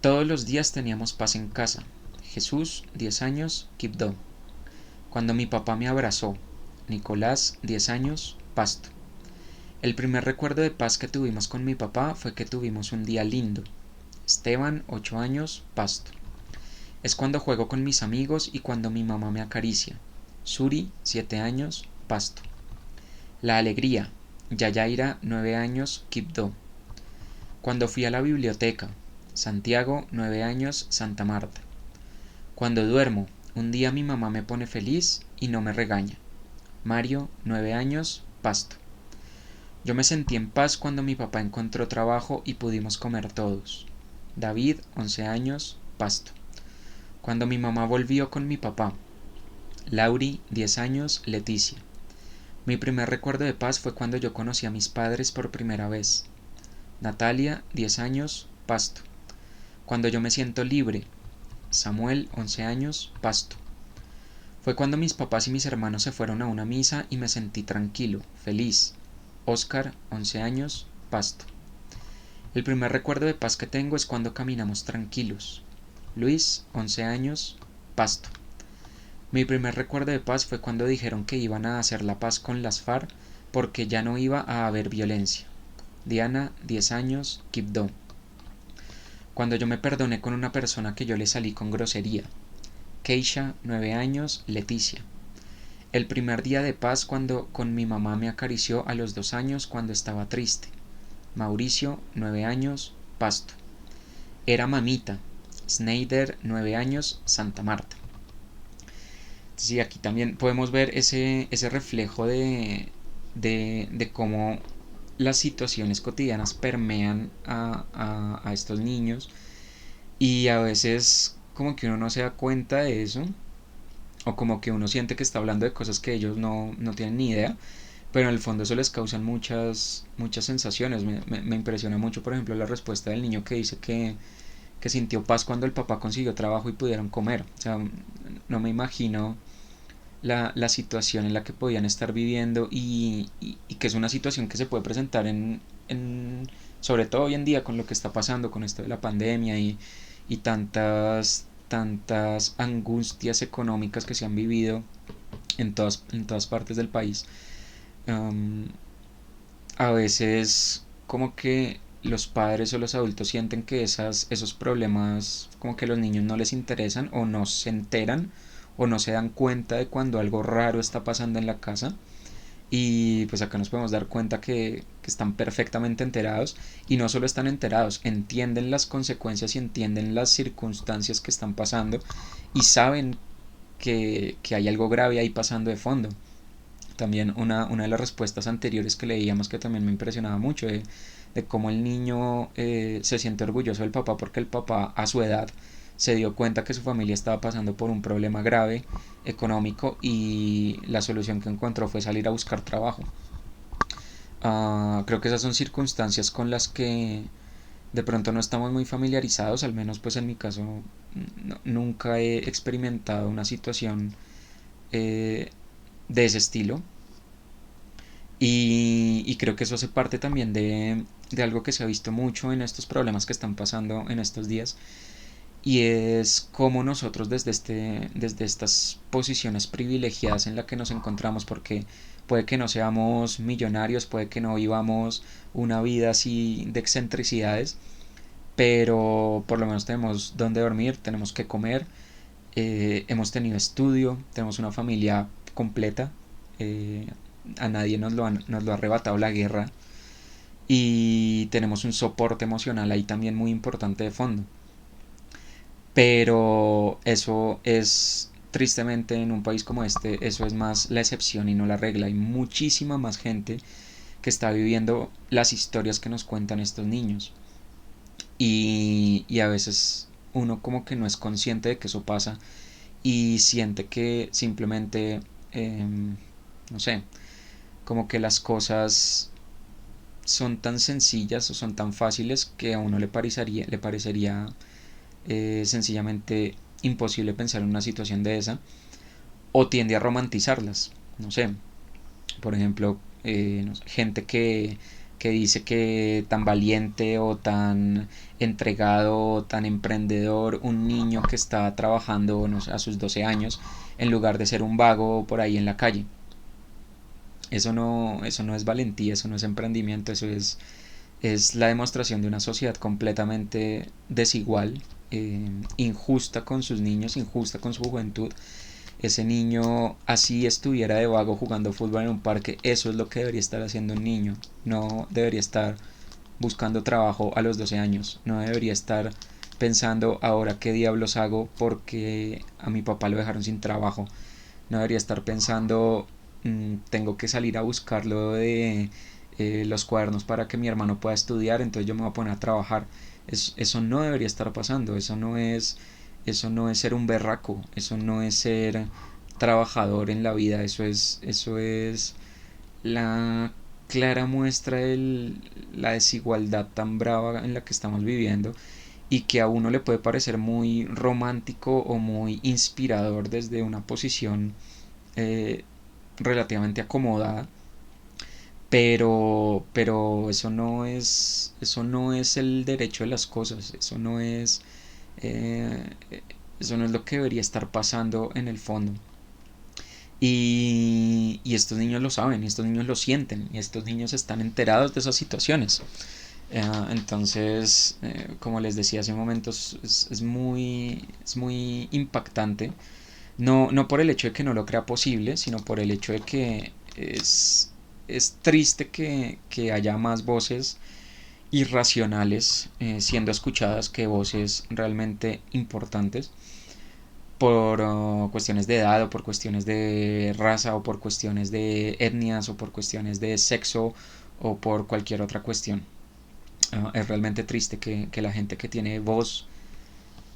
Todos los días teníamos paz en casa. Jesús, 10 años, Quibdó. Cuando mi papá me abrazó. Nicolás, 10 años, Pasto. El primer recuerdo de paz que tuvimos con mi papá fue que tuvimos un día lindo. Esteban, 8 años, Pasto. Es cuando juego con mis amigos y cuando mi mamá me acaricia. Suri, 7 años, Pasto. La alegría. Yayaira, 9 años, Quibdó. Cuando fui a la biblioteca. Santiago, 9 años, Santa Marta. Cuando duermo. Un día mi mamá me pone feliz y no me regaña. Mario, 9 años, Pasto. Yo me sentí en paz cuando mi papá encontró trabajo y pudimos comer todos. David, 11 años, Pasto. Cuando mi mamá volvió con mi papá. Lauri, 10 años, Leticia. Mi primer recuerdo de paz fue cuando yo conocí a mis padres por primera vez. Natalia, 10 años, Pasto. Cuando yo me siento libre. Samuel, 11 años, Pasto. Fue cuando mis papás y mis hermanos se fueron a una misa y me sentí tranquilo, feliz. Oscar, 11 años, Pasto. El primer recuerdo de paz que tengo es cuando caminamos tranquilos. Luis, 11 años, Pasto. Mi primer recuerdo de paz fue cuando dijeron que iban a hacer la paz con las FARC porque ya no iba a haber violencia. Diana, 10 años, Quibdó. Cuando yo me perdoné con una persona que yo le salí con grosería. Keisha, 9 años, Leticia. El primer día de paz cuando con mi mamá me acarició a los 2 años cuando estaba triste. Mauricio, 9 años, Pasto. Era mamita. Snyder, 9 años, Santa Marta. Sí, aquí también podemos ver ese reflejo de cómo las situaciones cotidianas permean a estos niños, y a veces como que uno no se da cuenta de eso, o como que uno siente que está hablando de cosas que ellos no tienen ni idea, pero en el fondo eso les causan muchas sensaciones. Me impresiona mucho, por ejemplo, la respuesta del niño que dice que sintió paz cuando el papá consiguió trabajo y pudieron comer. O sea, no me imagino la situación en la que podían estar viviendo, y que es una situación que se puede presentar sobre todo hoy en día con lo que está pasando con esto de la pandemia y tantas angustias económicas que se han vivido en todas partes del país. Um, a veces como que los padres o los adultos sienten que esos problemas como que los niños no les interesan o no se enteran o no se dan cuenta de cuando algo raro está pasando en la casa. Y pues acá nos podemos dar cuenta que están perfectamente enterados, y no solo están enterados, entienden las consecuencias y entienden las circunstancias que están pasando y saben que hay algo grave ahí pasando de fondo. También una de las respuestas anteriores que leíamos que también me impresionaba mucho de cómo el niño se siente orgulloso del papá porque el papá a su edad se dio cuenta que su familia estaba pasando por un problema grave económico y la solución que encontró fue salir a buscar trabajo. Creo que esas son circunstancias con las que de pronto no estamos muy familiarizados, al menos pues en mi caso nunca he experimentado una situación eh, de ese estilo. Y creo que eso hace parte también de algo que se ha visto mucho en estos problemas que están pasando en estos días, y es cómo nosotros desde estas posiciones privilegiadas en las que nos encontramos, porque puede que no seamos millonarios, puede que no vivamos una vida así de excentricidades, pero por lo menos tenemos donde dormir, tenemos que comer, hemos tenido estudio, tenemos una familia completa, eh, a nadie nos lo ha arrebatado la guerra, y tenemos un soporte emocional ahí también muy importante de fondo. Pero eso es, tristemente, en un país como este, eso es más la excepción y no la regla. Hay muchísima más gente que está viviendo las historias que nos cuentan estos niños. Y a veces uno como que no es consciente de que eso pasa y siente que simplemente, no sé, como que las cosas son tan sencillas o son tan fáciles que a uno le parecería sencillamente imposible pensar en una situación de esa, o tiende a romantizarlas. No sé, por ejemplo, no sé, gente que dice que tan valiente o tan entregado o tan emprendedor un niño que está trabajando, no sé, a sus 12 años, en lugar de ser un vago por ahí en la calle. Eso no es valentía, eso no es emprendimiento, es la demostración de una sociedad completamente desigual, injusta con sus niños, injusta con su juventud. Ese niño, así estuviera de vago jugando fútbol en un parque, eso es lo que debería estar haciendo un niño. No debería estar buscando trabajo a los 12 años. No debería estar pensando ahora qué diablos hago porque a mi papá lo dejaron sin trabajo. No debería estar pensando tengo que salir a buscarlo de los cuadernos para que mi hermano pueda estudiar, entonces yo me voy a poner a trabajar. Eso no debería estar pasando, eso no es ser un berraco, eso no es ser trabajador en la vida, eso es la clara muestra de la desigualdad tan brava en la que estamos viviendo, y que a uno le puede parecer muy romántico o muy inspirador desde una posición eh, relativamente acomodada, pero eso no es el derecho de las cosas, eh, eso no es lo que debería estar pasando en el fondo. Y estos niños lo saben, y estos niños lo sienten, y estos niños están enterados de esas situaciones. Entonces, como les decía hace un momento, es muy impactante. No, no por el hecho de que no lo crea posible, sino por el hecho de que es triste que haya más voces irracionales siendo escuchadas que voces realmente importantes por cuestiones de edad o por cuestiones de raza o por cuestiones de etnias o por cuestiones de sexo o por cualquier otra cuestión. Es realmente triste que la gente que tiene voz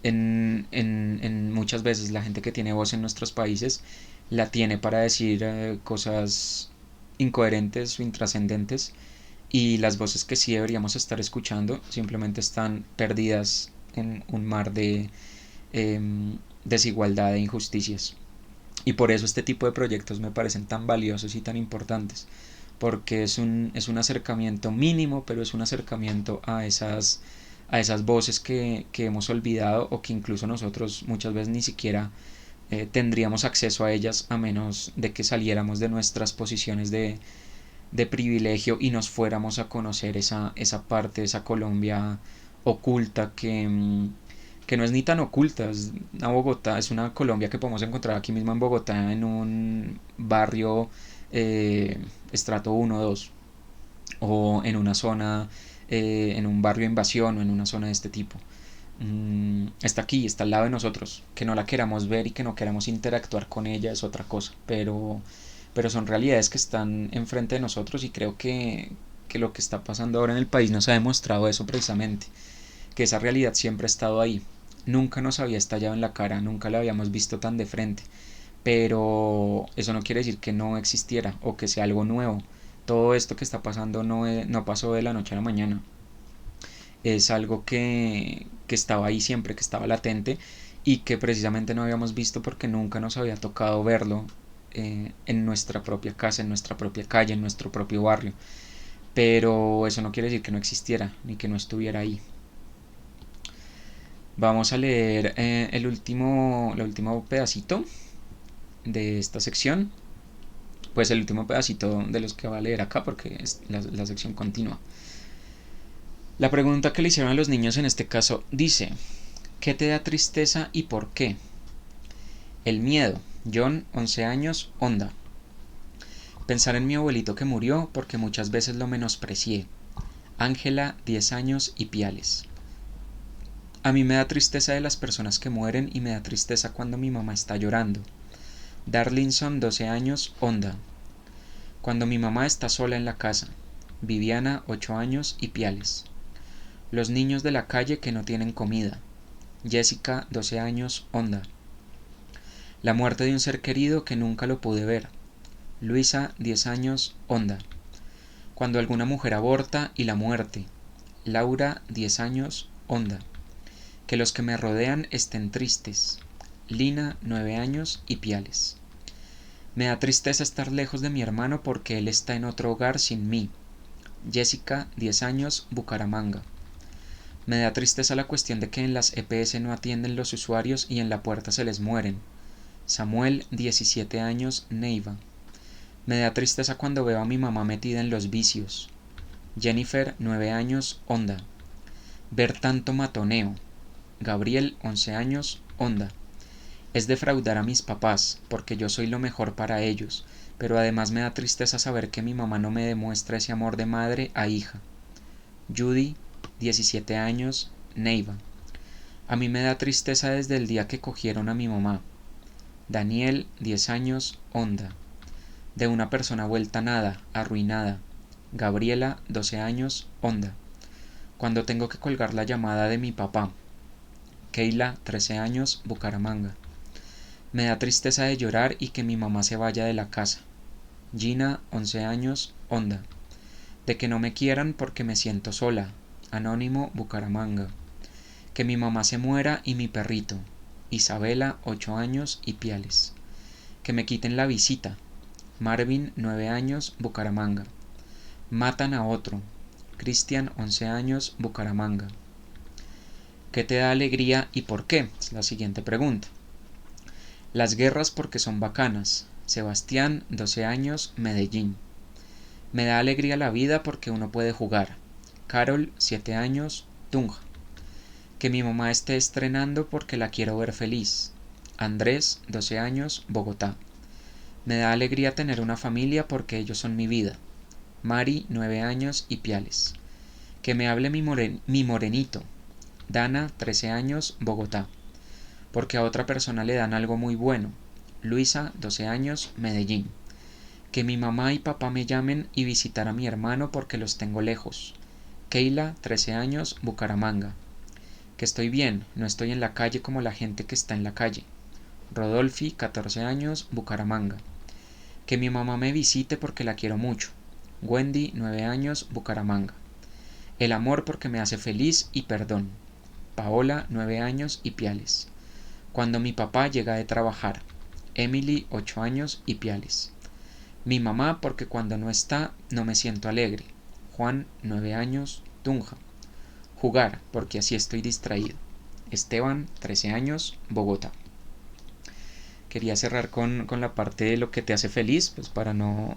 en muchas veces la gente que tiene voz en nuestros países la tiene para decir cosas incoherentes o intrascendentes, y las voces que sí deberíamos estar escuchando simplemente están perdidas en un mar de eh, desigualdad e injusticias. Y por eso este tipo de proyectos me parecen tan valiosos y tan importantes, porque es un acercamiento mínimo, pero es un acercamiento a esas voces que hemos olvidado o que incluso nosotros muchas veces ni siquiera tendríamos acceso a ellas a menos de que saliéramos de nuestras posiciones de privilegio y nos fuéramos a conocer esa parte, esa Colombia oculta que no es ni tan oculta, es una Bogotá, es una Colombia que podemos encontrar aquí mismo en Bogotá en un barrio estrato 1 o 2 o en una zona, en un barrio de invasión o en una zona de este tipo. Está aquí, está al lado de nosotros. Que no la queramos ver y que no queramos interactuar con ella es otra cosa, pero son realidades que están enfrente de nosotros y creo que lo que está pasando ahora en el país nos ha demostrado eso precisamente, que esa realidad siempre ha estado ahí. Nunca nos había estallado en la cara, nunca la habíamos visto tan de frente, pero eso no quiere decir que no existiera o que sea algo nuevo. Todo esto que está pasando no pasó de la noche a la mañana, es algo que estaba ahí siempre, que estaba latente y que precisamente no habíamos visto porque nunca nos había tocado verlo en nuestra propia casa, en nuestra propia calle, en nuestro propio barrio. Pero eso no quiere decir que no existiera ni que no estuviera ahí. Vamos a leer el último pedacito de esta sección. Pues el último pedacito de los que va a leer acá porque es la sección continua. La pregunta que le hicieron a los niños en este caso dice: ¿qué te da tristeza y por qué? El miedo. John, 11 años, Onda. Pensar en mi abuelito que murió porque muchas veces lo menosprecié. Ángela, 10 años, Ipiales. A mí me da tristeza de las personas que mueren y me da tristeza cuando mi mamá está llorando. Darlinson, 12 años, Onda. Cuando mi mamá está sola en la casa. Viviana, 8 años, Ipiales. Los niños de la calle que no tienen comida. Jessica, 12 años, Onda. La muerte de un ser querido que nunca lo pude ver. Luisa, 10 años, Onda. Cuando alguna mujer aborta y la muerte. Laura, 10 años, Onda. Que los que me rodean estén tristes. Lina, 9 años, Ipiales. Me da tristeza estar lejos de mi hermano porque él está en otro hogar sin mí. Jessica, 10 años, Bucaramanga. Me da tristeza la cuestión de que en las EPS no atienden los usuarios y en la puerta se les mueren. Samuel, 17 años, Neiva. Me da tristeza cuando veo a mi mamá metida en los vicios. Jennifer, 9 años, Onda. Ver tanto matoneo. Gabriel, 11 años, Onda. Es defraudar a mis papás, porque yo soy lo mejor para ellos, pero además me da tristeza saber que mi mamá no me demuestra ese amor de madre a hija. Judy, 17 años, Neiva. A mí me da tristeza desde el día que cogieron a mi mamá. Daniel, 10 años, Onda. De una persona vuelta nada, arruinada. Gabriela, 12 años, Onda. Cuando tengo que colgar la llamada de mi papá. Keila, 13 años, Bucaramanga. Me da tristeza de llorar y que mi mamá se vaya de la casa. Gina, 11 años, Onda. De que no me quieran porque me siento sola. Anónimo, Bucaramanga. Que mi mamá se muera y mi perrito. Isabela, 8 años, Ipiales. Que me quiten la visita. Marvin, 9 años, Bucaramanga. Matan a otro. Cristian, 11 años, Bucaramanga. ¿Qué te da alegría y por qué? Es la siguiente pregunta. Las guerras porque son bacanas. Sebastián, 12 años, Medellín. Me da alegría la vida porque uno puede jugar. Carol, 7 años, Tunja. Que mi mamá esté estrenando porque la quiero ver feliz. Andrés, 12 años, Bogotá. Me da alegría tener una familia porque ellos son mi vida. Mari, 9 años, Ipiales. Que me hable mi morenito. Dana, 13 años, Bogotá. Porque a otra persona le dan algo muy bueno. Luisa, 12 años, Medellín. Que mi mamá y papá me llamen y visitar a mi hermano porque los tengo lejos. Keila, 13 años, Bucaramanga. Que estoy bien, no estoy en la calle como la gente que está en la calle. Rodolfi, 14 años, Bucaramanga. Que mi mamá me visite porque la quiero mucho. Wendy, 9 años, Bucaramanga. El amor porque me hace feliz y perdón. Paola, 9 años, Ipiales. Cuando mi papá llega de trabajar. Emily, 8 años, Ipiales. Mi mamá porque cuando no está no me siento alegre. Juan, 9 años, Tunja. Jugar porque así estoy distraído. Esteban, 13 años, Bogotá. quería cerrar con la parte de lo que te hace feliz, pues para no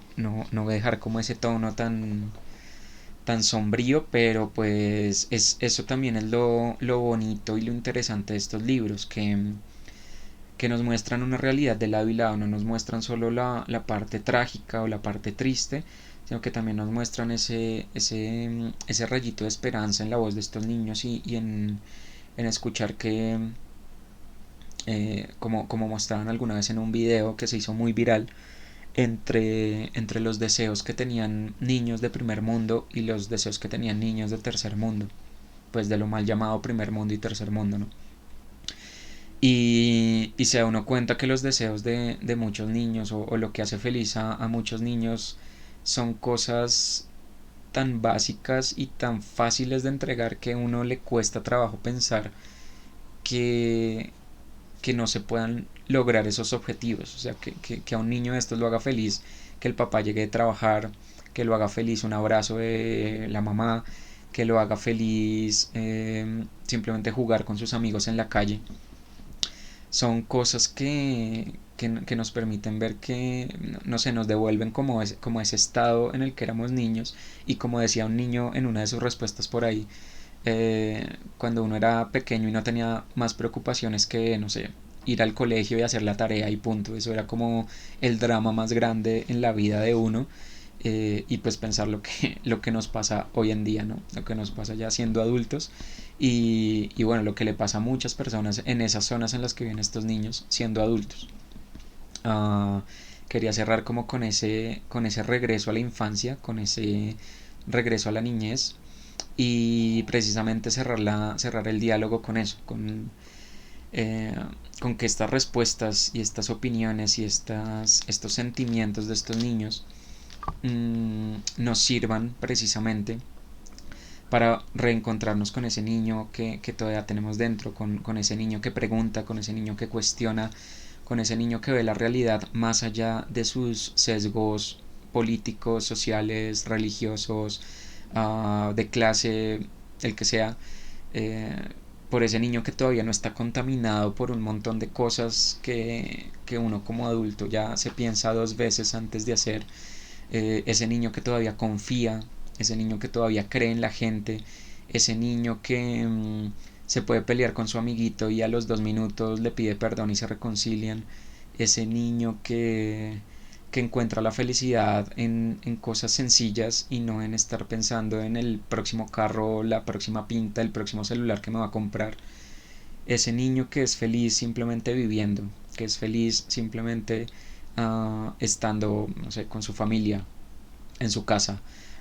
dejar como ese tono tan sombrío, pero pues eso también es lo bonito y lo interesante de estos libros, que nos muestran una realidad de lado y lado, no nos muestran solo la parte trágica o la parte triste, sino que también nos muestran ese rayito de esperanza en la voz de estos niños y en escuchar que, como mostraban alguna vez en un video que se hizo muy viral, entre los deseos que tenían niños de primer mundo y los deseos que tenían niños de tercer mundo, pues de lo mal llamado primer mundo y tercer mundo, ¿no? Y se da uno cuenta que los deseos de muchos niños o lo que hace feliz a muchos niños son cosas tan básicas y tan fáciles de entregar que a uno le cuesta trabajo pensar que, que no se puedan lograr esos objetivos. O sea, que a un niño de estos lo haga feliz, que el papá llegue de trabajar, que lo haga feliz un abrazo de la mamá, que lo haga feliz simplemente jugar con sus amigos en la calle. Son cosas que nos permiten ver que, no sé, nos devuelven como ese estado en el que éramos niños. Y como decía un niño en una de sus respuestas por ahí, cuando uno era pequeño y no tenía más preocupaciones que, no sé, ir al colegio y hacer la tarea y punto. Eso era como el drama más grande en la vida de uno. Y pues pensar lo que nos pasa hoy en día, ¿no? Lo que nos pasa ya siendo adultos y bueno, lo que le pasa a muchas personas en esas zonas en las que viven estos niños siendo adultos. Uh, Quería cerrar como con ese regreso a la infancia, con ese regreso a la niñez y precisamente cerrar el diálogo con eso, eh, con que estas respuestas y estas opiniones y estos sentimientos de estos niños nos sirvan precisamente para reencontrarnos con ese niño que todavía tenemos dentro, con ese niño que pregunta, con ese niño que cuestiona, con ese niño que ve la realidad más allá de sus sesgos políticos, sociales, religiosos, de clase, el que sea, eh, por ese niño que todavía no está contaminado por un montón de cosas que uno como adulto ya se piensa dos veces antes de hacer, ese niño que todavía confía, ese niño que todavía cree en la gente, ese niño que se puede pelear con su amiguito y a los 2 minutos le pide perdón y se reconcilian, ese niño que encuentra la felicidad en cosas sencillas y no en estar pensando en el próximo carro, la próxima pinta, el próximo celular que me va a comprar, ese niño que es feliz simplemente viviendo, que es feliz simplemente estando, no sé, con su familia, en su casa,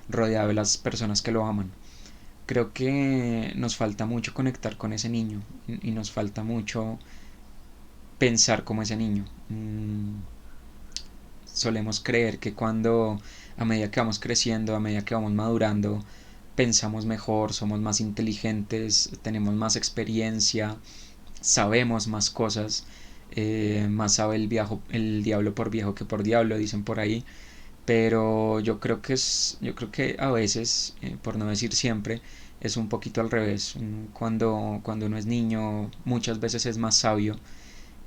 rodeado de las personas que lo aman. Creo que nos falta mucho conectar con ese niño y nos falta mucho pensar como ese niño. Solemos creer que cuando a medida que vamos creciendo, a medida que vamos madurando, pensamos mejor, somos más inteligentes, tenemos más experiencia, sabemos más cosas, más sabe el diablo por viejo que por diablo, dicen por ahí. Pero yo creo que a veces, por no decir siempre, es un poquito al revés. Cuando uno es niño, muchas veces es más sabio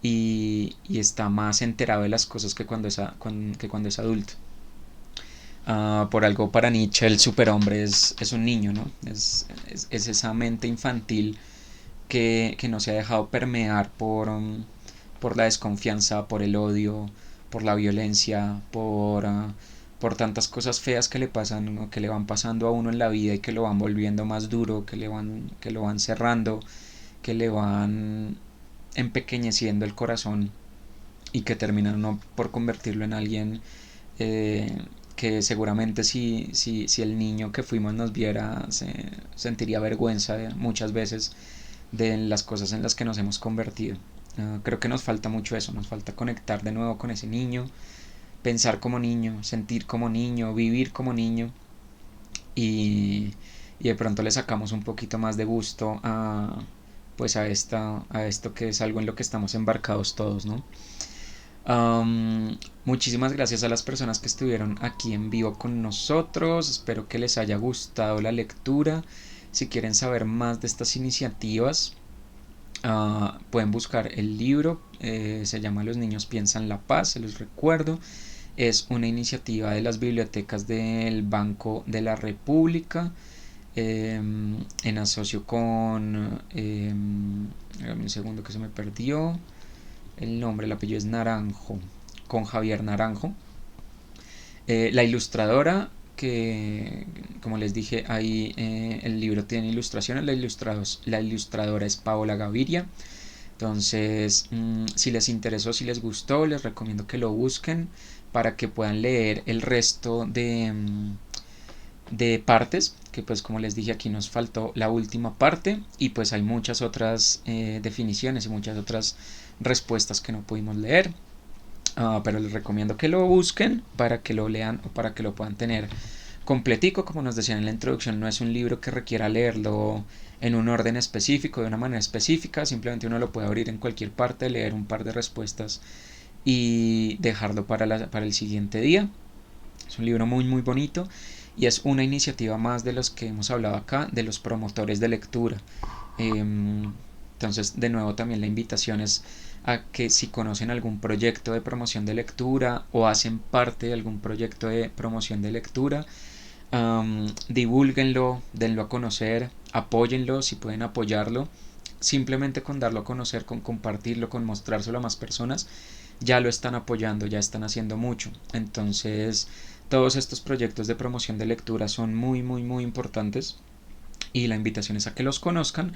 y está más enterado de las cosas que cuando es adulto. Por algo para Nietzsche el superhombre es un niño, ¿no? Es esa mente infantil que no se ha dejado permear por la desconfianza, por el odio, por la violencia, por tantas cosas feas que le pasan o que le van pasando a uno en la vida y que lo van volviendo más duro, que lo van cerrando, que le van empequeñeciendo el corazón y que terminan no por convertirlo en alguien que seguramente si el niño que fuimos nos viera se sentiría vergüenza muchas veces de las cosas en las que nos hemos convertido. Creo que nos falta mucho eso, nos falta conectar de nuevo con ese niño, pensar como niño, sentir como niño, vivir como niño y, y de pronto le sacamos un poquito más de gusto pues a esto que es algo en lo que estamos embarcados todos, ¿no? Muchísimas gracias a las personas que estuvieron aquí en vivo con nosotros. Espero que les haya gustado la lectura. Si quieren saber más de estas iniciativas, Pueden buscar el libro, se llama Los niños piensan la paz, se los recuerdo. Es una iniciativa de las bibliotecas del Banco de la República, en asocio con... un segundo que se me perdió el nombre, el apellido es Naranjo, con Javier Naranjo. La ilustradora, que como les dije, ahí el libro tiene ilustraciones, la ilustradora es Paola Gaviria. Entonces, si les interesó, si les gustó, les recomiendo que lo busquen para que puedan leer el resto de partes, que pues como les dije, aquí nos faltó la última parte y pues hay muchas otras definiciones y muchas otras respuestas que no pudimos leer. Pero les recomiendo que lo busquen para que lo lean o para que lo puedan tener completico. Como nos decían en la introducción, no es un libro que requiera leerlo en un orden específico, de una manera específica. Simplemente uno lo puede abrir en cualquier parte, leer un par de respuestas y dejarlo para el siguiente día. Es un libro muy muy bonito y es una iniciativa más de los que hemos hablado acá, de los promotores de lectura. Entonces, de nuevo, también la invitación es a que si conocen algún proyecto de promoción de lectura o hacen parte de algún proyecto de promoción de lectura, divúlguenlo, denlo a conocer, apóyenlo si pueden apoyarlo. Simplemente con darlo a conocer, con compartirlo, con mostrárselo a más personas, ya lo están apoyando, ya están haciendo mucho. Entonces, todos estos proyectos de promoción de lectura son muy, muy, muy importantes. Y la invitación es a que los conozcan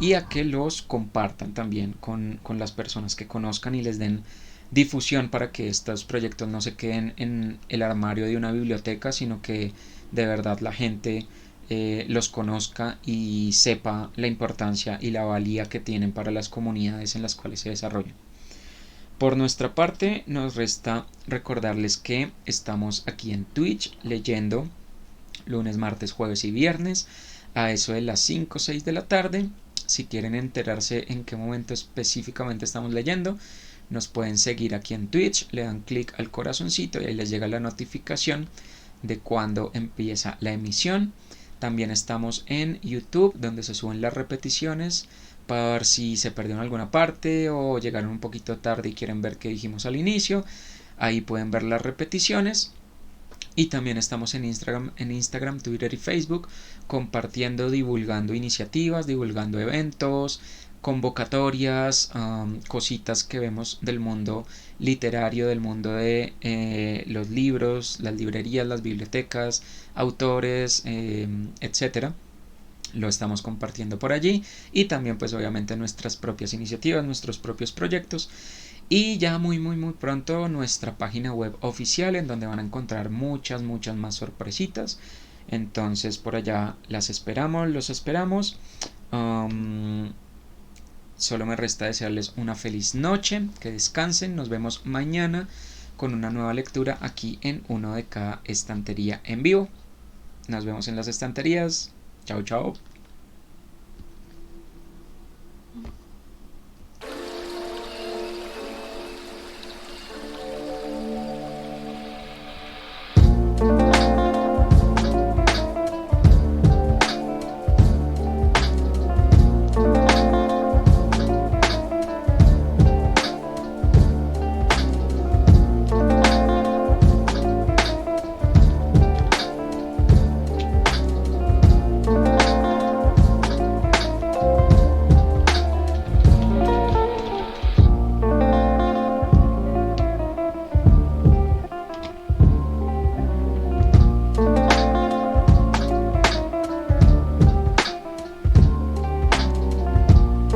y a que los compartan también con las personas que conozcan y les den difusión para que estos proyectos no se queden en el armario de una biblioteca, sino que de verdad la gente los conozca y sepa la importancia y la valía que tienen para las comunidades en las cuales se desarrollan. Por nuestra parte, nos resta recordarles que estamos aquí en Twitch leyendo lunes, martes, jueves y viernes a eso de las 5 o 6 de la tarde. Si quieren enterarse en qué momento específicamente estamos leyendo, nos pueden seguir aquí en Twitch, le dan clic al corazoncito y ahí les llega la notificación de cuando empieza la emisión. También estamos en YouTube, donde se suben las repeticiones para ver si se perdieron alguna parte o llegaron un poquito tarde y quieren ver qué dijimos al inicio. Ahí pueden ver las repeticiones. Y también estamos en Instagram, Twitter y Facebook compartiendo, divulgando iniciativas, divulgando eventos, convocatorias, cositas que vemos del mundo literario, del mundo de los libros, las librerías, las bibliotecas, autores, etcétera. Lo estamos compartiendo por allí y también pues obviamente nuestras propias iniciativas, nuestros propios proyectos. Y ya muy muy muy pronto nuestra página web oficial en donde van a encontrar muchas más sorpresitas. Entonces por allá las esperamos, los esperamos. Solo me resta desearles una feliz noche, que descansen, nos vemos mañana con una nueva lectura aquí en Uno de Cada Estantería en vivo. Nos vemos en las estanterías. Chao chao.